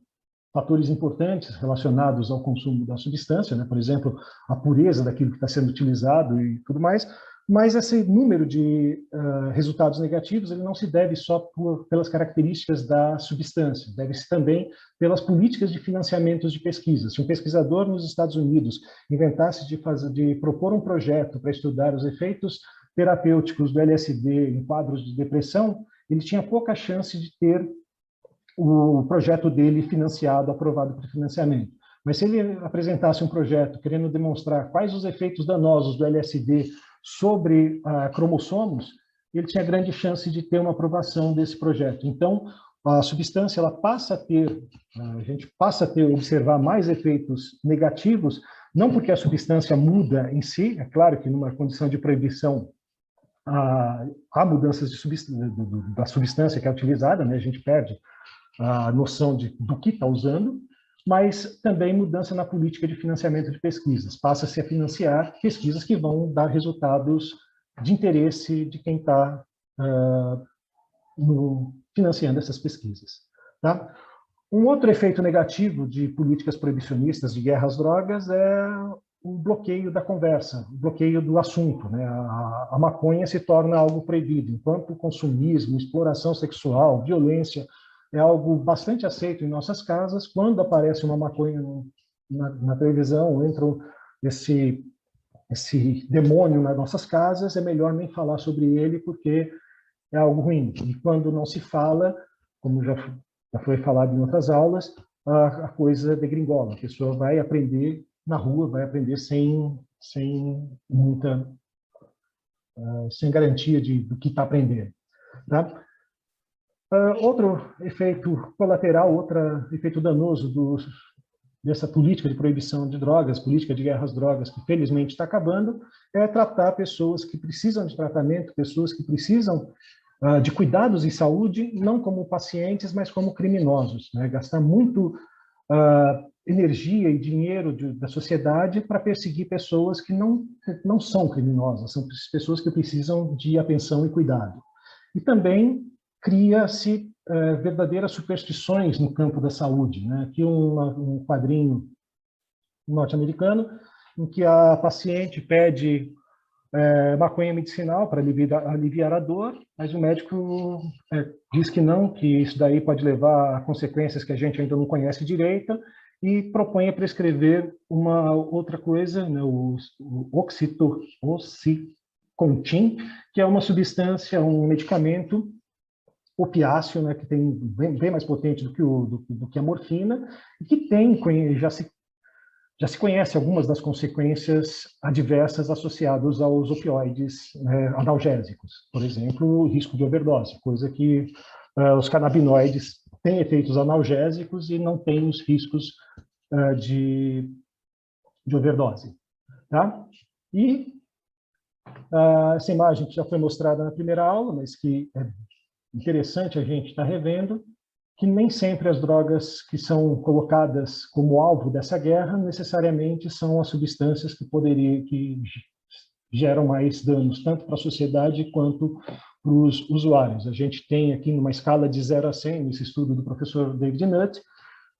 fatores importantes relacionados ao consumo da substância, né? Por exemplo, a pureza daquilo que está sendo utilizado e tudo mais, mas esse número de resultados negativos ele não se deve só pelas características da substância, deve-se também pelas políticas de financiamento de pesquisa. Se um pesquisador nos Estados Unidos inventasse de propor um projeto para estudar os efeitos terapêuticos do LSD em quadros de depressão, ele tinha pouca chance de ter o projeto dele financiado, aprovado por financiamento. Mas se ele apresentasse um projeto querendo demonstrar quais os efeitos danosos do LSD sobre cromossomos, ele tinha grande chance de ter uma aprovação desse projeto. Então, a substância ela passa a ter, a gente passa a observar mais efeitos negativos, não porque a substância muda em si, é claro que numa condição de proibição há mudanças da substância que é utilizada, né? A gente perde a noção do que está usando, mas também mudança na política de financiamento de pesquisas. Passa-se a financiar pesquisas que vão dar resultados de interesse de quem está financiando essas pesquisas. Tá? Um outro efeito negativo de políticas proibicionistas de guerra às drogas é o bloqueio da conversa, o bloqueio do assunto. Né? A maconha se torna algo proibido, enquanto o consumismo, exploração sexual, violência é algo bastante aceito em nossas casas. Quando aparece uma maconha na televisão, entra esse demônio nas nossas casas, é melhor nem falar sobre ele, porque é algo ruim. E quando não se fala, como já foi falado em outras aulas, a coisa degringola. A pessoa vai aprender na rua, vai aprender sem garantia do que está aprendendo. Tá? Outro efeito colateral, outro efeito danoso dessa política de proibição de drogas, política de guerra às drogas, que felizmente está acabando, é tratar pessoas que precisam de tratamento, pessoas que precisam de cuidados em saúde, não como pacientes, mas como criminosos, né? Gastar muito energia e dinheiro da sociedade para perseguir pessoas que não são criminosas, são pessoas que precisam de atenção e cuidado. E também cria-se verdadeiras superstições no campo da saúde, né? Aqui um quadrinho norte-americano em que a paciente pede maconha medicinal para aliviar a dor, mas o médico diz que não, que isso daí pode levar a consequências que a gente ainda não conhece direito, e propõe a prescrever uma outra coisa, né, o oxycontin, que é uma substância, um medicamento opiáceo, né, que tem bem mais potente do que a morfina, e que já se conhece algumas das consequências adversas associadas aos opioides analgésicos. Por exemplo, o risco de overdose, coisa que os canabinoides têm efeitos analgésicos e não têm os riscos de overdose. Tá? E essa imagem que já foi mostrada na primeira aula, mas que é interessante a gente estar revendo, que nem sempre as drogas que são colocadas como alvo dessa guerra necessariamente são as substâncias que geram mais danos, tanto para a sociedade quanto para os usuários. A gente tem aqui numa escala de 0 a 100, nesse estudo do professor David Nutt,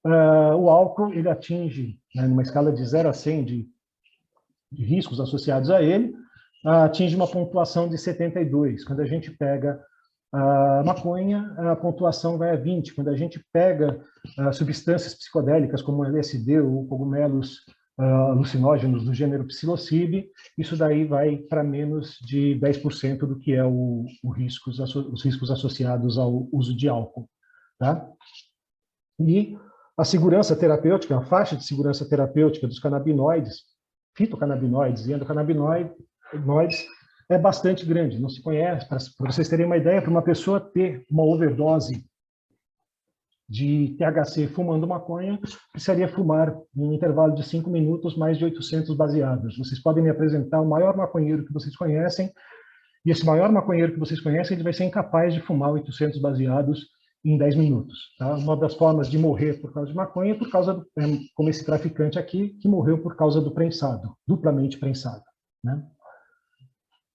o álcool ele atinge, né, numa escala de 0 a 100 de riscos associados a ele, atinge uma pontuação de 72. Quando a gente pega a maconha, a pontuação vai a 20. Quando a gente pega substâncias psicodélicas como LSD ou cogumelos alucinógenos do gênero psilocybe, isso daí vai para menos de 10% do que é os riscos associados ao uso de álcool. Tá? E a segurança terapêutica, a faixa de segurança terapêutica dos canabinoides, fitocannabinoides e endocannabinoides, é bastante grande, não se conhece. Para vocês terem uma ideia, para uma pessoa ter uma overdose de THC fumando maconha, precisaria fumar, em um intervalo de 5 minutos, mais de 800 baseados. Vocês podem me apresentar o maior maconheiro que vocês conhecem, e esse maior maconheiro que vocês conhecem, ele vai ser incapaz de fumar 800 baseados em 10 minutos. Tá? Uma das formas de morrer por causa de maconha é por causa como esse traficante aqui, que morreu por causa do prensado, duplamente prensado. Né?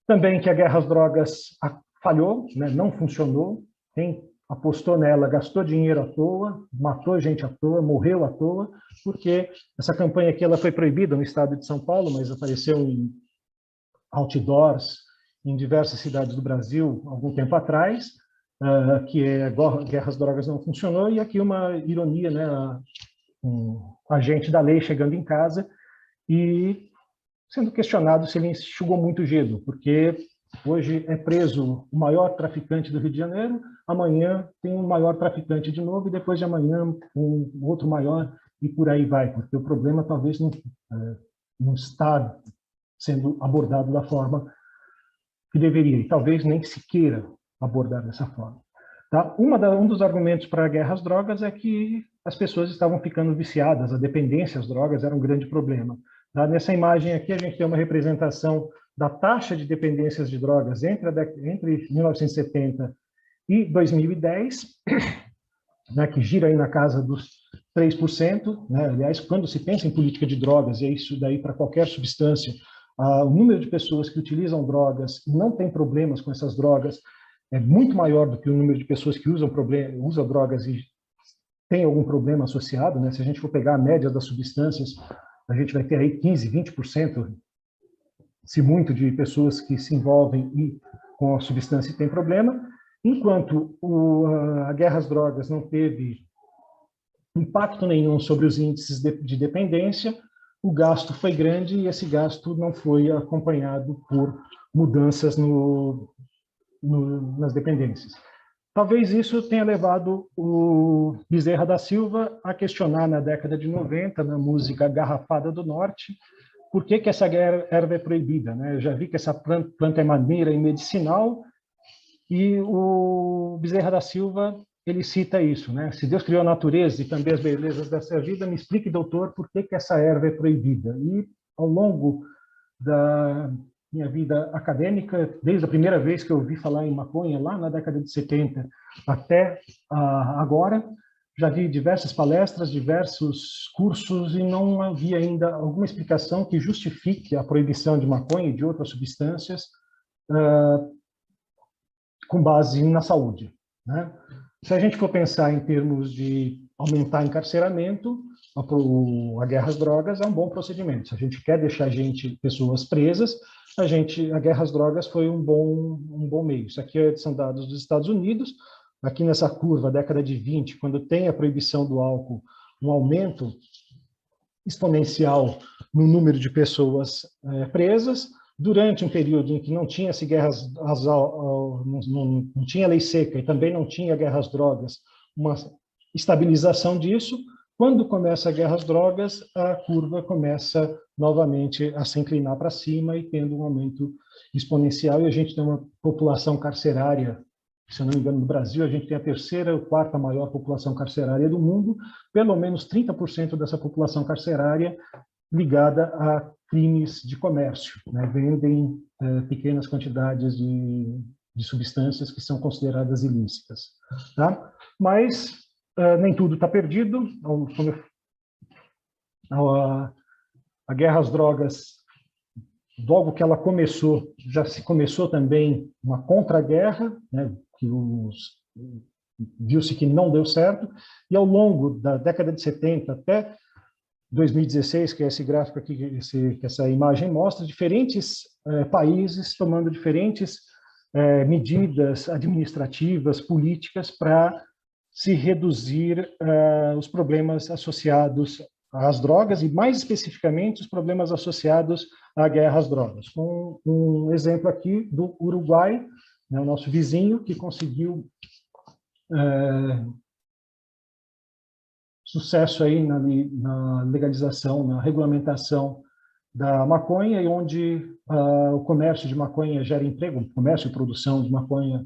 Também que a guerra às drogas falhou, né? Não funcionou. Quem apostou nela gastou dinheiro à toa, matou gente à toa, morreu à toa, porque essa campanha aqui ela foi proibida no estado de São Paulo, mas apareceu em outdoors em diversas cidades do Brasil algum tempo atrás, que é guerra às drogas não funcionou, e aqui uma ironia, né? Um agente da lei chegando em casa e sendo questionado se ele enxugou muito gelo, porque hoje é preso o maior traficante do Rio de Janeiro, amanhã tem um maior traficante de novo, e depois de amanhã um outro maior, e por aí vai, porque o problema talvez não está sendo abordado da forma que deveria, e talvez nem se queira abordar dessa forma. Tá? Um dos argumentos para a guerra às drogas é que as pessoas estavam ficando viciadas, a dependência às drogas era um grande problema. Tá? Nessa imagem aqui, a gente tem uma representação da taxa de dependências de drogas entre 1970 e 2010, né, que gira aí na casa dos 3%. Né? Aliás, quando se pensa em política de drogas, e é isso daí para qualquer substância, o número de pessoas que utilizam drogas e não tem problemas com essas drogas é muito maior do que o número de pessoas que usam drogas e tem algum problema associado. Né? Se a gente for pegar a média das substâncias, a gente vai ter aí 15%, 20%, se muito, de pessoas que se envolvem com a substância e tem problema, enquanto a guerra às drogas não teve impacto nenhum sobre os índices de dependência, o gasto foi grande e esse gasto não foi acompanhado por mudanças nas dependências. Talvez isso tenha levado o Bezerra da Silva a questionar na década de 90, na música Garrafada do Norte, por que essa erva é proibida. Né? Eu já vi que essa planta é maneira e medicinal, E o Bezerra da Silva, ele cita isso, né? Se Deus criou a natureza e também as belezas dessa vida, me explique, doutor, por que que essa erva é proibida? E ao longo da minha vida acadêmica, desde a primeira vez que eu ouvi falar em maconha, lá na década de 70, até agora, já vi diversas palestras, diversos cursos, e não havia ainda alguma explicação que justifique a proibição de maconha e de outras substâncias com base na saúde, né? Se a gente for pensar em termos de aumentar encarceramento, a guerra às drogas é um bom procedimento. Se a gente quer deixar pessoas presas, a guerra às drogas foi um bom meio. Isso aqui são dados dos Estados Unidos. Aqui nessa curva, década de 20, quando tem a proibição do álcool, um aumento exponencial no número de pessoas presas. Durante um período em que não tinha não tinha lei seca e também não tinha guerra às drogas, uma estabilização disso. Quando começa a guerra às drogas, a curva começa novamente a se inclinar para cima e tendo um aumento exponencial, e a gente tem uma população carcerária, se eu não me engano, no Brasil, a gente tem a terceira ou quarta maior população carcerária do mundo, pelo menos 30% dessa população carcerária ligada a crimes de comércio, né? Vendem pequenas quantidades de substâncias que são consideradas ilícitas, tá? Mas nem tudo está perdido. A guerra às drogas, logo que ela começou, já se começou também uma contra-guerra, né? Que viu-se que não deu certo, e ao longo da década de 70 até 2016, que é esse gráfico aqui, que essa imagem mostra, diferentes países tomando diferentes medidas administrativas, políticas, para se reduzir os problemas associados às drogas, e mais especificamente os problemas associados à guerra às drogas. Um exemplo aqui do Uruguai, né, o nosso vizinho, que conseguiu sucesso aí na legalização, na regulamentação da maconha, e onde o comércio de maconha gera emprego, o comércio e produção de maconha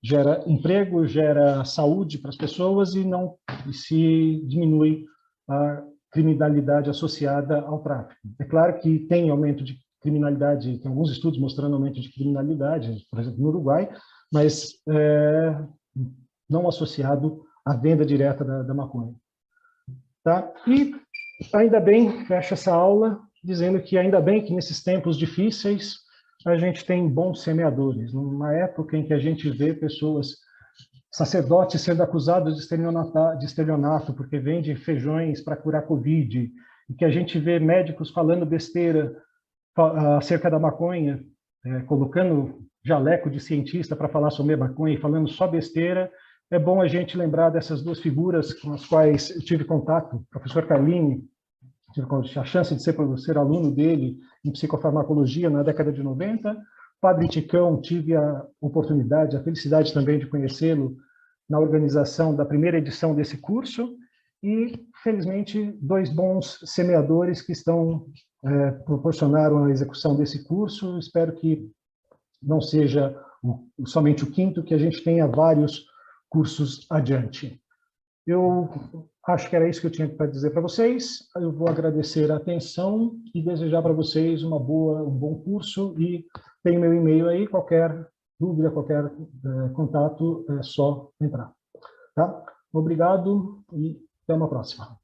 gera emprego, gera saúde para as pessoas e se diminui a criminalidade associada ao tráfico. É claro que tem aumento de criminalidade, tem alguns estudos mostrando aumento de criminalidade, por exemplo, no Uruguai, mas não associado à venda direta da maconha. Tá? E ainda bem, fecha essa aula dizendo que ainda bem que nesses tempos difíceis a gente tem bons semeadores. Numa época em que a gente vê pessoas, sacerdotes sendo acusados de estelionato porque vendem feijões para curar Covid, e que a gente vê médicos falando besteira acerca da maconha, colocando jaleco de cientista para falar sobre a maconha e falando só besteira. É bom a gente lembrar dessas duas figuras com as quais eu tive contato. O professor Carlini, tive a chance de ser aluno dele em psicofarmacologia na década de 90. Padre Ticão, tive a oportunidade, a felicidade também de conhecê-lo na organização da primeira edição desse curso. E, felizmente, dois bons semeadores que proporcionaram a execução desse curso. Espero que não seja somente o quinto, que a gente tenha vários cursos adiante. Eu acho que era isso que eu tinha para dizer para vocês. Eu vou agradecer a atenção e desejar para vocês um bom curso, e tem meu e-mail aí, qualquer dúvida, qualquer contato, é só entrar. Tá? Obrigado e até uma próxima.